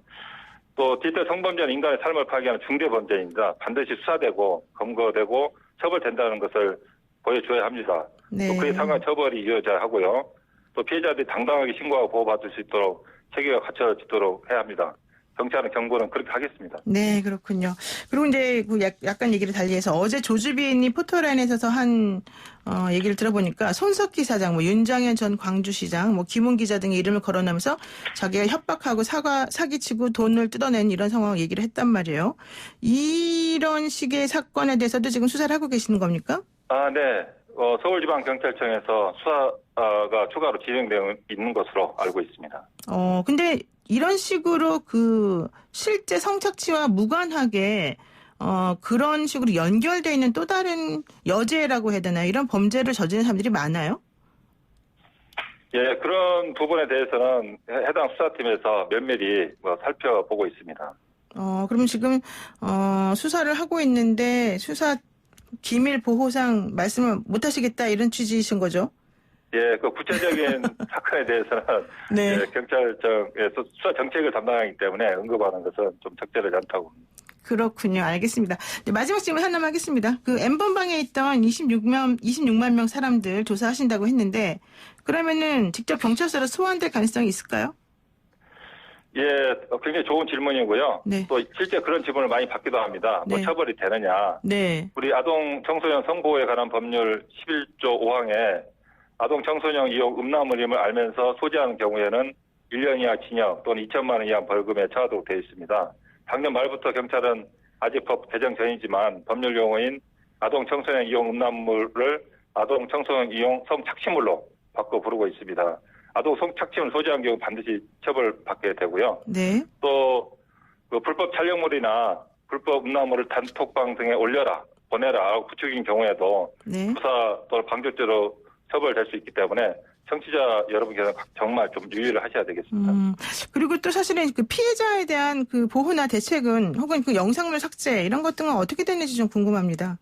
Speaker 4: 또 디지털 성범죄는 인간의 삶을 파괴하는 중대 범죄입니다. 반드시 수사되고 검거되고 처벌된다는 것을 보여줘야 합니다.
Speaker 2: 네.
Speaker 4: 또 그에 상한 처벌이 이어져야 하고요. 또 피해자들이 당당하게 신고하고 보호받을 수 있도록 체계가 갖춰지도록 해야 합니다. 경찰은 경고는 그렇게 하겠습니다.
Speaker 2: 네, 그렇군요. 그리고 이제 그 약간 얘기를 달리해서 어제 조주빈이 포토라인에 서서 한 얘기를 들어보니까 손석희 사장, 뭐 윤장현 전 광주시장, 뭐 김훈 기자 등의 이름을 거론하면서 자기가 협박하고 사기치고 돈을 뜯어낸 이런 상황을 얘기를 했단 말이에요. 이런 식의 사건에 대해서도 지금 수사를 하고 계시는 겁니까?
Speaker 4: 네. 서울지방경찰청에서 수사가 추가로 진행되고 있는 것으로 알고 있습니다.
Speaker 2: 근데 이런 식으로 그 실제 성착취와 무관하게 그런 식으로 연결되어 있는 또 다른 여죄라고 해야 되나 이런 범죄를 저지른 사람들이 많아요?
Speaker 4: 예, 그런 부분에 대해서는 해당 수사팀에서 면밀히 살펴보고 있습니다.
Speaker 2: 그럼 지금 수사를 하고 있는데 수사 기밀 보호상 말씀을 못 하시겠다 이런 취지이신 거죠?
Speaker 4: 예, 그 구체적인 사건에 대해서는
Speaker 2: 네.
Speaker 4: 예, 경찰청에서 수사 정책을 담당하기 때문에 언급하는 것은 좀 적절하지 않다고 봅니다.
Speaker 2: 그렇군요. 알겠습니다. 네, 마지막 질문 하나만 하겠습니다. 그 N번방에 있던 26만 명 사람들 조사하신다고 했는데 그러면은 직접 경찰서로 소환될 가능성이 있을까요?
Speaker 4: 예, 굉장히 좋은 질문이고요.
Speaker 2: 네.
Speaker 4: 또 실제 그런 질문을 많이 받기도 합니다. 뭐
Speaker 2: 네.
Speaker 4: 처벌이 되느냐.
Speaker 2: 네.
Speaker 4: 우리 아동 청소년 성보호에 관한 법률 11조 5항에 아동 청소년 이용 음란물임을 알면서 소지하는 경우에는 1년 이하 징역 또는 2천만 원 이하 벌금에 처하도록 되어 있습니다. 작년 말부터 경찰은 아직 법 개정 전이지만 법률 용어인 아동 청소년 이용 음란물을 아동 청소년 이용 성착취물로 바꿔 부르고 있습니다. 아동 성착취물 소지한 경우 반드시 처벌받게 되고요.
Speaker 2: 네.
Speaker 4: 또 그 불법 촬영물이나 불법 음란물을 단톡방 등에 올려라, 보내라 하고 부추긴 경우에도
Speaker 2: 네.
Speaker 4: 부사 또는 방조죄로 처벌될 수 있기 때문에 청취자 여러분께서 정말 좀 유의를 하셔야 되겠습니다.
Speaker 2: 그리고 또 사실은 그 피해자에 대한 그 보호나 대책은 혹은 그 영상물 삭제 이런 것들은 어떻게 되는지 좀 궁금합니다.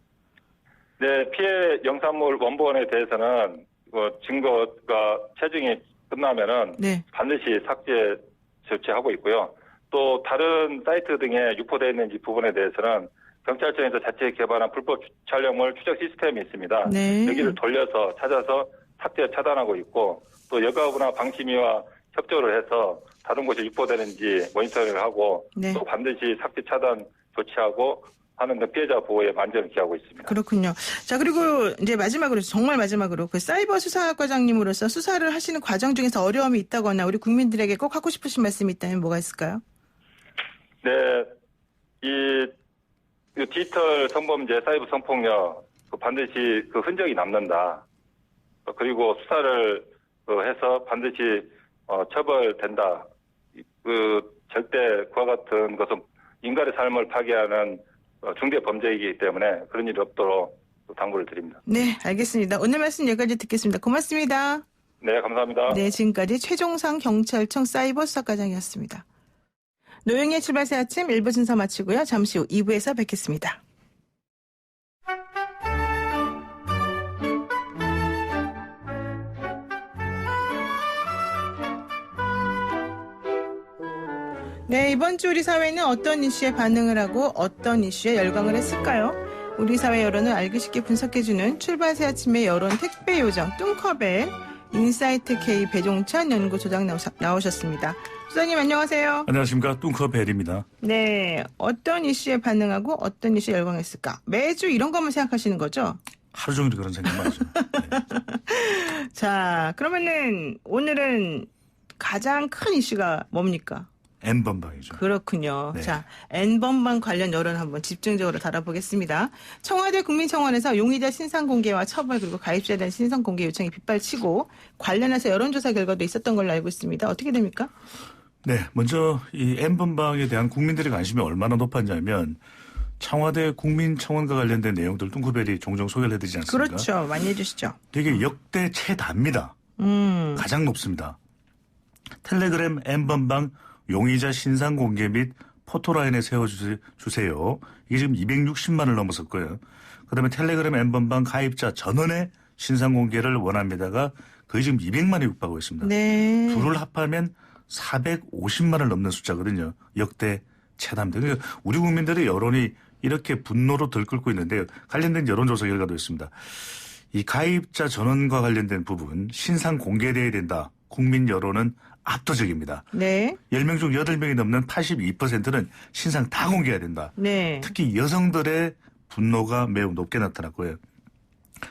Speaker 4: 네, 피해 영상물 원본에 대해서는 증거가 체증이 끝나면은
Speaker 2: 네.
Speaker 4: 반드시 삭제 조치하고 있고요. 또 다른 사이트 등에 유포되어 있는지 부분에 대해서는 경찰청에서 자체 개발한 불법 촬영물 추적 시스템이 있습니다.
Speaker 2: 네.
Speaker 4: 여기를 돌려서 찾아서 삭제 차단하고 있고 또 여가부나 방심위와 협조를 해서 다른 곳에 유포되는지 모니터링을 하고
Speaker 2: 네.
Speaker 4: 또 반드시 삭제 차단 조치하고 하는 등 피해자 보호에 만전을 기하고 있습니다.
Speaker 2: 그렇군요. 자, 그리고 이제 마지막으로, 정말 마지막으로 그 사이버 수사과장님으로서 수사를 하시는 과정 중에서 어려움이 있다거나 우리 국민들에게 꼭 하고 싶으신 말씀이 있다면 뭐가 있을까요?
Speaker 4: 네, 이 디지털 성범죄, 사이버 성폭력 반드시 그 흔적이 남는다. 그리고 수사를 해서 반드시 처벌된다. 절대 그와 같은 것은 인간의 삶을 파괴하는 중대 범죄이기 때문에 그런 일이 없도록 당부를 드립니다.
Speaker 2: 네, 알겠습니다. 오늘 말씀 여기까지 듣겠습니다. 고맙습니다.
Speaker 4: 네, 감사합니다.
Speaker 2: 네, 지금까지 최종상 경찰청 사이버 수사과장이었습니다. 노영의 출발새 아침 1부 순서 마치고요. 잠시 후 2부에서 뵙겠습니다. 네, 이번 주 우리 사회는 어떤 이슈에 반응을 하고 어떤 이슈에 열광을 했을까요? 우리 사회 여론을 알기 쉽게 분석해주는 출발새 아침의 여론 택배 요정 뚱커벨 인사이트 K 배종찬 연구소장 나오셨습니다. 소장님 안녕하세요.
Speaker 5: 안녕하십니까. 뚱커벨입니다.
Speaker 2: 네, 어떤 이슈에 반응하고 어떤 이슈에 열광했을까? 매주 이런 것만 생각하시는 거죠?
Speaker 5: 하루 종일 그런 생각만 하죠. 네.
Speaker 2: 자, 그러면은 오늘은 가장 큰 이슈가 뭡니까?
Speaker 5: N번방이죠.
Speaker 2: 그렇군요.
Speaker 5: 네.
Speaker 2: 자, N번방 관련 여론 한번 집중적으로 다뤄보겠습니다. 청와대 국민청원에서 용의자 신상 공개와 처벌 그리고 가입자에 대한 신상 공개 요청이 빗발치고 관련해서 여론조사 결과도 있었던 걸로 알고 있습니다. 어떻게 됩니까?
Speaker 5: 네, 먼저 이 N번방에 대한 국민들의 관심이 얼마나 높았냐면 청와대 국민청원과 관련된 내용들 뚱크벨이 종종 소개를 해드리지 않습니까?
Speaker 2: 그렇죠. 많이 해주시죠.
Speaker 5: 되게 역대 최다입니다. 가장 높습니다. 텔레그램 N번방 용의자 신상 공개 및 포토라인에 세워주세요. 이게 지금 260만을 넘었었고요. 그다음에 텔레그램 N번방 가입자 전원의 신상 공개를 원합니다가 거의 지금 200만에 육박하고 있습니다.
Speaker 2: 네.
Speaker 5: 둘을 합하면 450만을 넘는 숫자거든요. 역대 최다입니다. 그러니까 우리 국민들의 여론이 이렇게 분노로 들끓고 있는데요. 관련된 여론조사 결과도 있습니다. 이 가입자 전원과 관련된 부분 신상 공개돼야 된다. 국민 여론은 압도적입니다.
Speaker 2: 네.
Speaker 5: 10명 중 8명이 넘는 82%는 신상 다 공개해야 된다.
Speaker 2: 네.
Speaker 5: 특히 여성들의 분노가 매우 높게 나타났고요.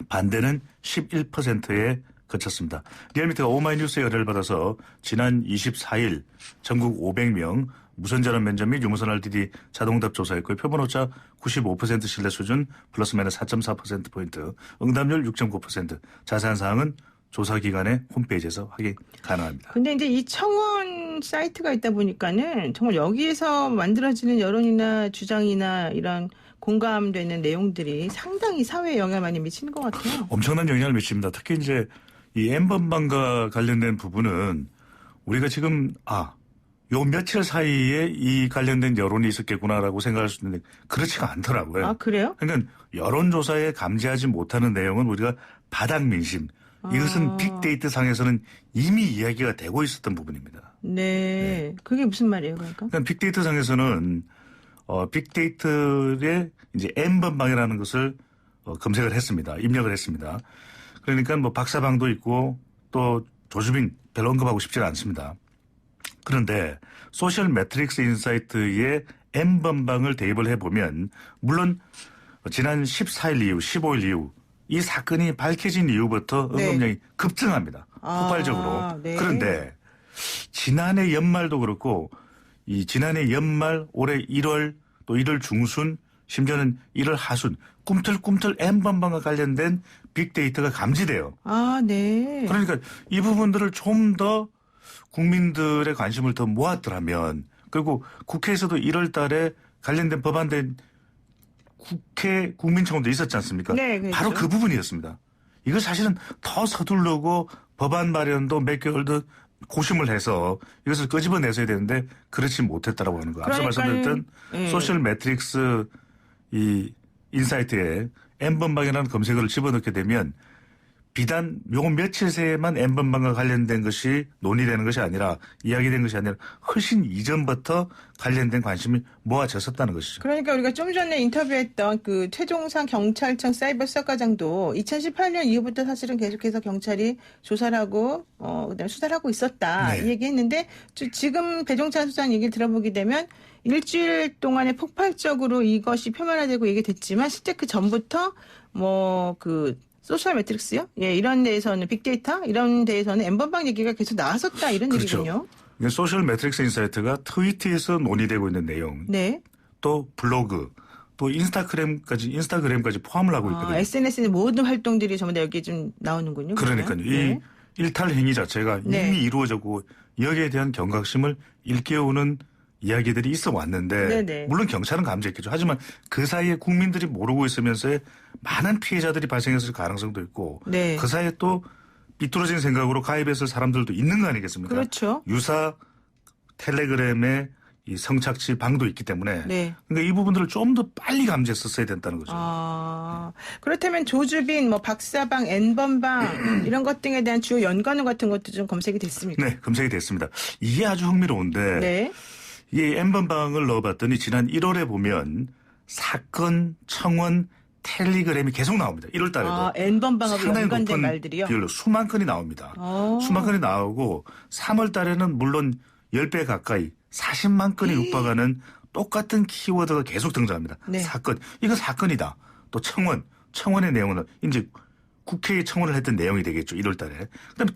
Speaker 5: 반대는 11%에 그쳤습니다. 리얼미터가 오마이뉴스의 의뢰를 받아서 지난 24일 전국 500명 무선전화 면접 및 유무선 RDD 자동답 조사했고요. 표본오차 95% 신뢰 수준 플러스 마이너스 4.4%포인트, 응답률 6.9%. 자세한 사항은 조사기관의 홈페이지에서 확인 가능합니다.
Speaker 2: 근데 이제 이 청원 사이트가 있다 보니까는 정말 여기에서 만들어지는 여론이나 주장이나 이런 공감되는 내용들이 상당히 사회에 영향을 많이 미치는 것 같아요.
Speaker 5: 엄청난 영향을 미칩니다. 특히 이제 이 N번방과 관련된 부분은 우리가 지금 요 며칠 사이에 이 관련된 여론이 있었겠구나라고 생각할 수 있는데 그렇지가 않더라고요.
Speaker 2: 아, 그래요?
Speaker 5: 그러니까 여론조사에 감지하지 못하는 내용은 우리가 바닥 민심. 이것은 빅데이터 상에서는 이미 이야기가 되고 있었던 부분입니다.
Speaker 2: 네. 그게 무슨 말이에요, 그러니까?
Speaker 5: 그러니까 빅데이터 상에서는 빅데이터의 이제 N번방이라는 것을 검색을 했습니다. 입력을 했습니다. 그러니까 뭐 박사방도 있고 또 조주빈 별로 언급하고 싶지가 않습니다. 그런데 소셜 매트릭스 인사이트의 N번방을 대입을 해보면 물론 지난 14일 이후 15일 이후 이 사건이 밝혀진 이후부터 언급량이 급증합니다. 폭발적으로.
Speaker 2: 네.
Speaker 5: 그런데 지난해 연말도 그렇고 이 지난해 연말 올해 1월 또 1월 중순 심지어는 1월 하순 꿈틀꿈틀 N번방과 관련된 빅데이터가 감지돼요.
Speaker 2: 아, 네.
Speaker 5: 그러니까 이 부분들을 좀 더 국민들의 관심을 더 모았더라면 그리고 국회에서도 1월 달에 관련된 법안된 국회 국민청원도 있었지 않습니까?
Speaker 2: 네, 그렇죠.
Speaker 5: 바로 그 부분이었습니다. 이거 사실은 더 서두르고 법안 마련도 몇 개월 더 고심을 해서 이것을 끄집어내서야 되는데 그렇지 못했다라고 하는 거. 앞서 말씀드렸던 소셜 매트릭스 이 인사이트에 N번방이라는 검색어를 집어넣게 되면 비단 요 며칠 새에만 N번방과 관련된 것이 논의되는 것이 아니라 이야기된 것이 아니라 훨씬 이전부터 관련된 관심이 모아졌었다는 것이죠.
Speaker 2: 그러니까 우리가 좀 전에 인터뷰했던 그 최종상 경찰청 사이버 수사과장도 2018년 이후부터 사실은 계속해서 경찰이 조사를 하고 그다음에 수사를 하고 있었다
Speaker 5: 네.
Speaker 2: 이 얘기했는데 지금 배종찬 수사관 얘기를 들어보게 되면 일주일 동안에 폭발적으로 이것이 표면화되고 얘기됐지만 실제 그 전부터 뭐 그 소셜 매트릭스요? 예, 이런 데에서는 빅데이터 이런 데에서는 N번방 얘기가 계속 나왔었다 이런
Speaker 5: 그렇죠.
Speaker 2: 얘기군요.
Speaker 5: 소셜 매트릭스 인사이트가 트위터에서 논의되고 있는 내용,
Speaker 2: 네.
Speaker 5: 또 블로그, 또 인스타그램까지 포함을 하고 있거든요.
Speaker 2: SNS의 모든 활동들이 전부 다 여기에 좀 나오는군요.
Speaker 5: 그러니까요.
Speaker 2: 그러면.
Speaker 5: 이 일탈 행위 자체가
Speaker 2: 네.
Speaker 5: 이미 이루어졌고 여기에 대한 경각심을 일깨우는 이야기들이 있어 왔는데
Speaker 2: 네네.
Speaker 5: 물론 경찰은 감지했겠죠. 하지만 그 사이에 국민들이 모르고 있으면서 많은 피해자들이 발생했을 가능성도 있고
Speaker 2: 네.
Speaker 5: 그 사이에 또 삐뚤어진 생각으로 가입했을 사람들도 있는 거 아니겠습니까?
Speaker 2: 그렇죠.
Speaker 5: 유사 텔레그램의 이 성착취 방도 있기 때문에
Speaker 2: 네.
Speaker 5: 그러니까 이 부분들을 좀 더 빨리 감지했었어야 된다는 거죠.
Speaker 2: 그렇다면 조주빈, 뭐 박사방, N번방 이런 것 등에 대한 주요 연관어 같은 것도 좀 검색이 됐습니까?
Speaker 5: 네, 검색이 됐습니다. 이게 아주 흥미로운데
Speaker 2: 네.
Speaker 5: 이 N번방을 넣어봤더니 지난 1월에 보면 사건, 청원, 텔레그램이 계속 나옵니다. 1월 달에도.
Speaker 2: N번방하고
Speaker 5: 상당히
Speaker 2: 연관된
Speaker 5: 높은
Speaker 2: 말들이요?
Speaker 5: 비율로 수만 건이 나옵니다. 수만 건이 나오고 3월 달에는 물론 10배 가까이 40만 건이 육박하는 똑같은 키워드가 계속 등장합니다.
Speaker 2: 네.
Speaker 5: 사건. 이거 사건이다. 또 청원의 내용은 이제 국회에 청원을 했던 내용이 되겠죠. 1월 달에. 그다음에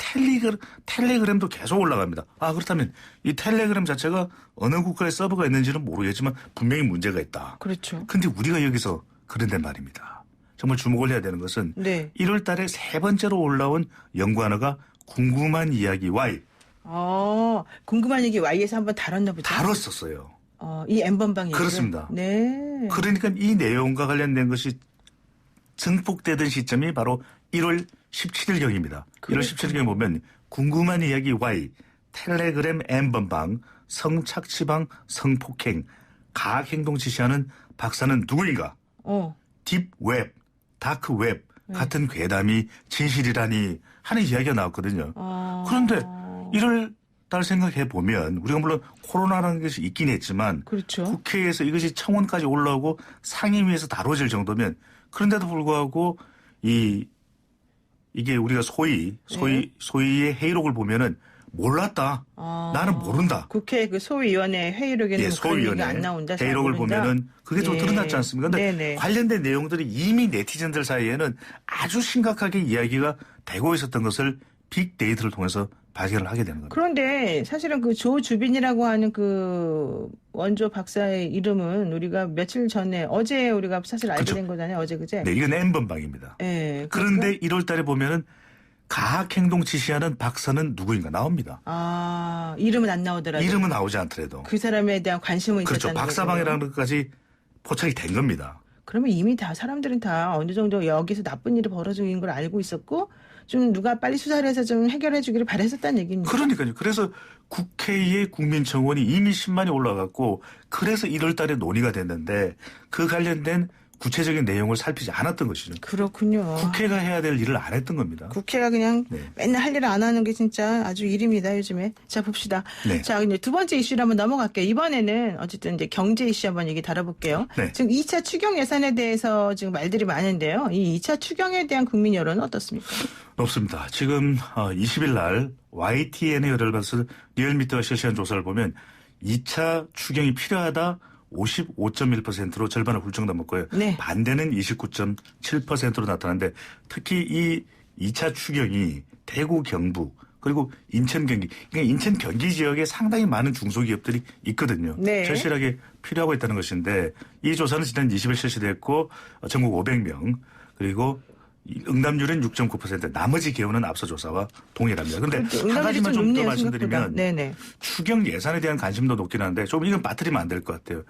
Speaker 5: 텔레그램도 계속 올라갑니다. 그렇다면 이 텔레그램 자체가 어느 국가의 서버가 있는지는 모르겠지만 분명히 문제가 있다.
Speaker 2: 그렇죠.
Speaker 5: 근데 우리가 여기서 그런데 말입니다. 정말 주목을 해야 되는 것은
Speaker 2: 네.
Speaker 5: 1월 달에 세 번째로 올라온 연구 하나가 궁금한 이야기 Y.
Speaker 2: 궁금한 얘기 Y에서 한번 다뤘나 보죠.
Speaker 5: 다뤘었어요.
Speaker 2: 이 N번방 얘기를.
Speaker 5: 그렇습니다.
Speaker 2: 네.
Speaker 5: 그러니까 이 내용과 관련된 것이 증폭되던 시점이 바로 1월 17일경입니다. 1월 17일경에 보면 궁금한 이야기 Y, 텔레그램 N번방, 성착취방, 성폭행, 가학행동 지시하는 박사는 누구인가? 딥웹, 다크웹 같은 괴담이 진실이라니 하는 이야기가 나왔거든요. 그런데 1월 달 생각해 보면 우리가 물론 코로나라는 것이 있긴 했지만
Speaker 2: 그렇죠.
Speaker 5: 국회에서 이것이 청원까지 올라오고 상임위에서 다뤄질 정도면 그런데도 불구하고 이게 우리가 소위의 회의록을 보면은 몰랐다. 나는 모른다.
Speaker 2: 국회 그 소위원회 회의록에는 그런 얘기가 안 나온다.
Speaker 5: 회의록을
Speaker 2: 모른다?
Speaker 5: 보면은 그게 좀 드러났지 않습니까? 그런데 관련된 내용들이 이미 네티즌들 사이에는 아주 심각하게 이야기가 되고 있었던 것을 빅데이터를 통해서 발견을 하게 되는 겁니다.
Speaker 2: 그런데 사실은 그 조주빈이라고 하는 그 원조 박사의 이름은 우리가 며칠 전에 어제 우리가 사실 알게
Speaker 5: 그렇죠.
Speaker 2: 된 거잖아요. 어제 그제.
Speaker 5: 네, 이건 N번방입니다.
Speaker 2: 네,
Speaker 5: 그런데 1월 달에 보면은 가학행동 지시하는 박사는 누구인가 나옵니다.
Speaker 2: 이름은 안 나오더라도.
Speaker 5: 이름은 나오지 않더라도.
Speaker 2: 그 사람에 대한 관심은
Speaker 5: 그렇죠.
Speaker 2: 있었다는
Speaker 5: 박사방이라는 것까지 포착이 된 겁니다.
Speaker 2: 그러면 이미 사람들은 다 어느 정도 여기서 나쁜 일이 벌어지고 있는 걸 알고 있었고 좀 누가 빨리 수사를 해서 좀 해결해 주기를 바랬었다는 얘기입니다.
Speaker 5: 그러니까요. 그래서 국회의 국민청원이 이미 10만이 올라갔고 그래서 1월 달에 논의가 됐는데 그 관련된 구체적인 내용을 살피지 않았던 것이죠.
Speaker 2: 그렇군요.
Speaker 5: 국회가 해야 될 일을 안 했던 겁니다.
Speaker 2: 국회가 그냥 맨날 할 일을 안 하는 게 진짜 아주 일입니다, 요즘에. 자, 봅시다.
Speaker 5: 네.
Speaker 2: 자, 이제 두 번째 이슈로 한번 넘어갈게요. 이번에는 어쨌든 이제 경제 이슈 한번 얘기 다뤄볼게요.
Speaker 5: 네.
Speaker 2: 지금 2차 추경 예산에 대해서 지금 말들이 많은데요. 이 2차 추경에 대한 국민 여론은 어떻습니까?
Speaker 5: 높습니다. 지금 20일 날 YTN의 여론에서 리얼미터가 실시한 조사를 보면 2차 추경이 필요하다 55.1%로 절반을 훌쩍 넘었고요.
Speaker 2: 네.
Speaker 5: 반대는 29.7%로 나타났는데 특히 이 2차 추경이 대구, 경북 그리고 인천, 경기 그러니까 인천, 경기 지역에 상당히 많은 중소기업들이 있거든요.
Speaker 2: 네.
Speaker 5: 절실하게 필요하고 있다는 것인데 이 조사는 지난 20일 실시됐고 전국 500명 그리고 응답률은 6.9%. 나머지 개요는 앞서 조사와 동일합니다. 그런데 한 가지만 좀 더 말씀드리면
Speaker 2: 네네.
Speaker 5: 추경 예산에 대한 관심도 높긴 한데 좀 이건 빠뜨리면 안 될 것 같아요.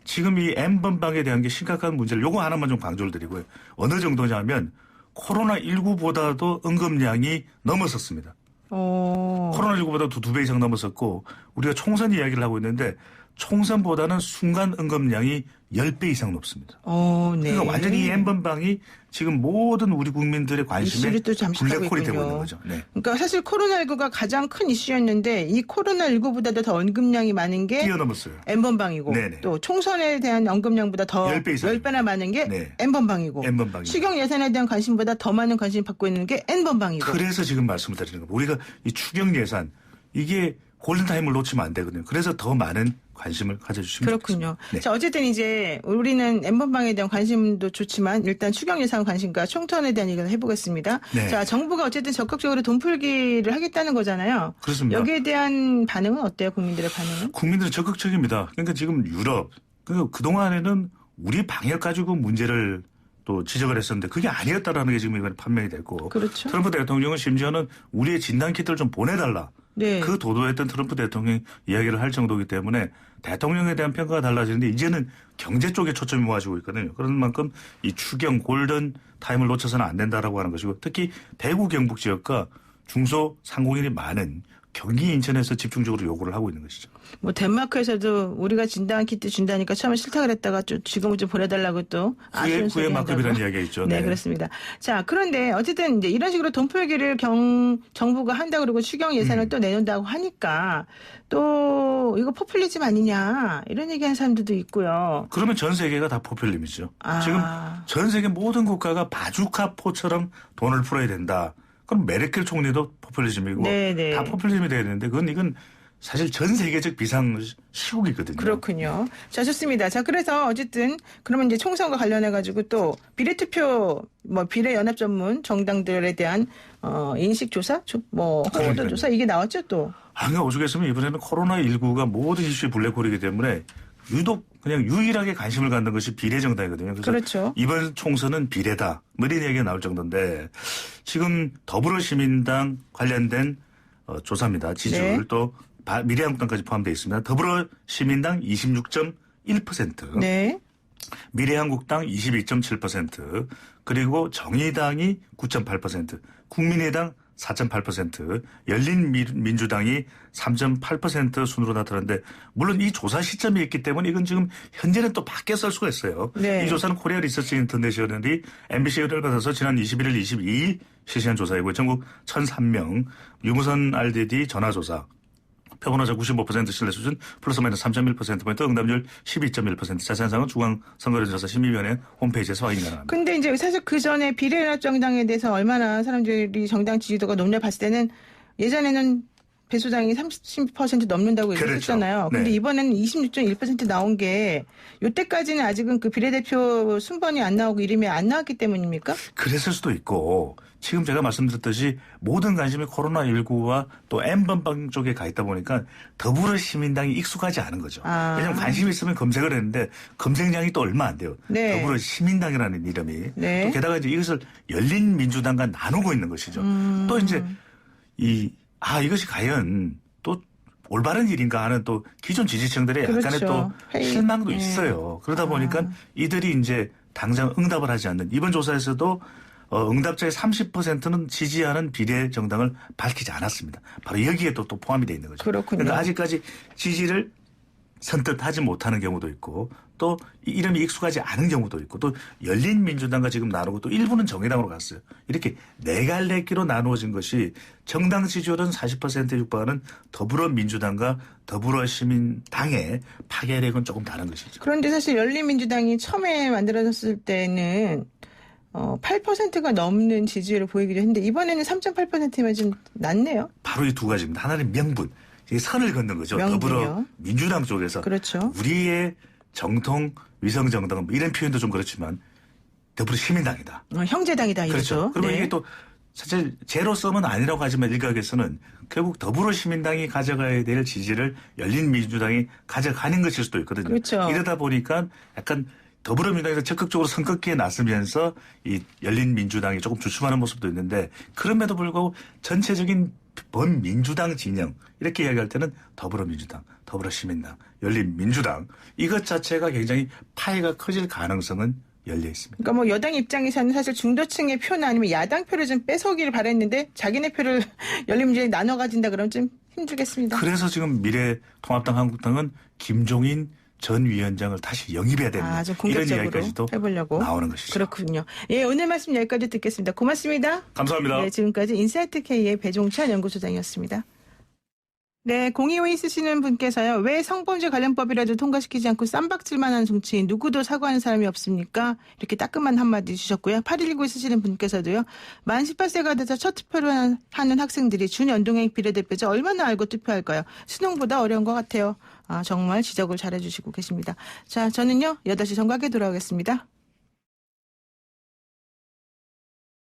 Speaker 5: 지금 이 N번방에 대한 게 심각한 문제를 요거 하나만 좀 강조를 드리고요. 어느 정도냐면 코로나19보다도 응급량이 넘었었습니다. 코로나19보다 두 배 이상 넘었었고 우리가 총선 이야기를 하고 있는데 총선보다는 순간 응급량이 10배 이상 높습니다.
Speaker 2: 네.
Speaker 5: 그러니까 완전히 이 N번방이 지금 모든 우리 국민들의 관심에 블랙홀이 되고 있는 거죠. 네.
Speaker 2: 그러니까 사실 코로나19가 가장 큰 이슈였는데 이 코로나19보다도 더 언급량이 많은 게
Speaker 5: 뛰어넘었어요.
Speaker 2: N번방이고
Speaker 5: 네네.
Speaker 2: 또 총선에 대한 언급량보다 더 10배나 많은 게 N번방이고 추경 예산에 대한 관심보다 더 많은 관심을 받고 있는 게 N번방이고
Speaker 5: 그래서 지금 말씀을 드리는 겁니다. 우리가 이 추경 예산 이게 골든타임을 놓치면 안 되거든요. 그래서 더 많은 관심을 가져주시면
Speaker 2: 그렇군요.
Speaker 5: 좋겠습니다. 네.
Speaker 2: 자, 어쨌든 이제 우리는 N번방에 대한 관심도 좋지만 일단 추경 예산 관심과 총선에 대한 얘기를 해보겠습니다.
Speaker 5: 네.
Speaker 2: 자, 정부가 어쨌든 적극적으로 돈 풀기를 하겠다는 거잖아요.
Speaker 5: 그렇습니다.
Speaker 2: 여기에 대한 반응은 어때요? 국민들의 반응은?
Speaker 5: 국민들은 적극적입니다. 그러니까 지금 유럽, 그러니까 그동안에는 우리 방역 가지고 문제를 또 지적을 했었는데 그게 아니었다라는 게 지금 이번에 판명이 됐고.
Speaker 2: 그렇죠.
Speaker 5: 트럼프 대통령은 심지어는 우리의 진단키트를 좀 보내달라.
Speaker 2: 네.
Speaker 5: 그 도도했던 트럼프 대통령 이야기를 할 정도이기 때문에 대통령에 대한 평가가 달라지는데 이제는 경제 쪽에 초점이 모아지고 있거든요. 그런 만큼 이 추경 골든 타임을 놓쳐서는 안 된다라고 하는 것이고 특히 대구 경북 지역과 중소 상공인이 많은 경기 인천에서 집중적으로 요구를 하고 있는 것이죠.
Speaker 2: 뭐 덴마크에서도 우리가 진단 키트 준다니까 처음에 싫다 그랬다가 지금은 좀 보내달라고 또 아쉬운 소리 한다고.
Speaker 5: 구애만큼이라는 이야기가 있죠.
Speaker 2: 네, 그렇습니다. 자, 그런데 어쨌든 이제 이런 식으로 돈 풀기를 정부가 한다 그러고 추경 예산을 또 내놓는다고 하니까 또 이거 포퓰리즘 아니냐 이런 얘기하는 사람들도 있고요.
Speaker 5: 그러면 전 세계가 다 포퓰리즘이죠. 지금 전 세계 모든 국가가 바주카포처럼 돈을 풀어야 된다. 그럼 메르켈 총리도 포퓰리즘이고
Speaker 2: 네네.
Speaker 5: 다 포퓰리즘이 돼야 되는데 이건 사실 전 세계적 비상 시국이거든요.
Speaker 2: 그렇군요. 자, 좋습니다. 자, 그래서 어쨌든 그러면 이제 총선과 관련해 가지고 또 비례투표 비례 연합 전문 정당들에 대한 인식 조사, 호도 조사 이게 나왔죠 또.
Speaker 5: 그러니까 오죽했으면 이번에는 코로나19가 모든 이슈의 블랙홀이기 때문에 유독 그냥 유일하게 관심을 갖는 것이 비례정당이거든요. 그래서
Speaker 2: 그렇죠.
Speaker 5: 이번 총선은 비례다. 이런 얘기가 나올 정도인데 지금 더불어시민당 관련된 조사입니다. 지지율
Speaker 2: 네.
Speaker 5: 또 미래한국당까지 포함되어 있습니다. 더불어시민당 26.1%,
Speaker 2: 네.
Speaker 5: 미래한국당 22.7%, 그리고 정의당이 9.8%, 국민의당 4.8%, 열린민주당이 3.8% 순으로 나타났는데 물론 이 조사 시점이 있기 때문에 이건 지금 현재는 또 바뀌었을 수가 있어요.
Speaker 2: 네.
Speaker 5: 이 조사는 코리아 리서치 인터내셔널이 MBC 의뢰를 받아서 지난 21일, 22일 실시한 조사이고 전국 1,003명 유무선 RDD 전화조사 표본오차 95% 신뢰 수준 플러스 마이너스 3.1%포인트 응답률 12.1% 자세한 사항은 중앙선거론조사 심의위원회 홈페이지에서 확인 가능합니다.
Speaker 2: 근데 이제 사실 그 전에 비례연합 정당에 대해서 얼마나 사람들이 정당 지지도가 높냐 봤을 때는 예전에는 배수당이 30% 넘는다고
Speaker 5: 그렇죠.
Speaker 2: 얘기했잖아요. 근데
Speaker 5: 네.
Speaker 2: 이번에는 26.1% 나온 게 이때까지는 아직은 그 비례대표 순번이 안 나오고 이름이 안 나왔기 때문입니까?
Speaker 5: 그랬을 수도 있고 지금 제가 말씀드렸듯이 모든 관심이 코로나19와 또 N번방 쪽에 가 있다 보니까 더불어시민당이 익숙하지 않은 거죠. 왜냐하면 관심이 있으면 검색을 했는데 검색량이 또 얼마 안 돼요.
Speaker 2: 네.
Speaker 5: 더불어시민당이라는 이름이.
Speaker 2: 네.
Speaker 5: 또 게다가 이제 이것을 열린민주당과 나누고 있는 것이죠. 또 이제 이것이 과연 또 올바른 일인가 하는 또 기존 지지층들의 약간의
Speaker 2: 그렇죠.
Speaker 5: 또 실망도
Speaker 2: 네.
Speaker 5: 있어요. 그러다 보니까 이들이 이제 당장 응답을 하지 않는 이번 조사에서도 응답자의 30%는 지지하는 비례 정당을 밝히지 않았습니다. 바로 여기에 또 포함이 되어 있는 거죠.
Speaker 2: 그렇군요.
Speaker 5: 그러니까 아직까지 지지를 선뜻 하지 못하는 경우도 있고 또 이름이 익숙하지 않은 경우도 있고 또 열린민주당과 지금 나누고 또 일부는 정의당으로 갔어요. 이렇게 네 갈래끼로 나누어진 것이 정당 지지율은 40%에 육박하는 더불어민주당과 더불어시민당의 파괴력은 조금 다른 것이죠.
Speaker 2: 그런데 사실 열린민주당이 처음에 만들어졌을 때는 8%가 넘는 지지율을 보이기도 했는데 이번에는 3.8%면 좀 낮네요.
Speaker 5: 바로 이 두 가지입니다. 하나는 명분. 이게 선을 걷는 거죠.
Speaker 2: 명분이요.
Speaker 5: 더불어민주당 쪽에서.
Speaker 2: 그렇죠.
Speaker 5: 우리의 정통 위성정당 이런 표현도 좀 그렇지만 더불어시민당이다.
Speaker 2: 형제당이다 이거죠.
Speaker 5: 그렇죠. 그리고
Speaker 2: 네.
Speaker 5: 이게 또 사실 제로섬은 아니라고 하지만 일각에서는 결국 더불어시민당이 가져가야 될 지지를 열린민주당이 가져가는 것일 수도 있거든요.
Speaker 2: 그렇죠.
Speaker 5: 이러다 보니까 약간 더불어민주당에서 적극적으로 선긋기에 나서면서 이 열린민주당이 조금 주춤하는 모습도 있는데 그럼에도 불구하고 전체적인 범민주당 진영 이렇게 이야기할 때는 더불어민주당, 더불어시민당, 열린민주당 이것 자체가 굉장히 파이가 커질 가능성은 열려 있습니다.
Speaker 2: 그러니까 여당 입장에서는 사실 중도층의 표나 아니면 야당 표를 좀 뺏어오기를 바랬는데 자기네 표를 열린민주당이 나눠 가진다 그러면 좀 힘들겠습니다.
Speaker 5: 그래서 지금 미래통합당 한국당은 김종인 전 위원장을 다시 영입해야 됩니다.
Speaker 2: 좀
Speaker 5: 이런
Speaker 2: 공격적으로
Speaker 5: 이야기까지도
Speaker 2: 해보려고
Speaker 5: 나오는 것이죠.
Speaker 2: 그렇군요. 예, 오늘 말씀 여기까지 듣겠습니다. 고맙습니다.
Speaker 5: 감사합니다.
Speaker 2: 네, 지금까지 인사이트K의 배종찬 연구소장이었습니다. 네, 0252 쓰시는 분께서요. 왜 성범죄 관련법이라도 통과시키지 않고 쌈박질만 하는 정치인 누구도 사과하는 사람이 없습니까? 이렇게 따끔한 한마디 주셨고요. 8119 쓰시는 분께서도요. 만 18세가 돼서 첫 투표를 하는 학생들이 준연동형 비례대표자 얼마나 알고 투표할까요? 수능보다 어려운 것 같아요. 정말 지적을 잘해주시고 계십니다. 자, 저는요. 8시 정각에 돌아오겠습니다.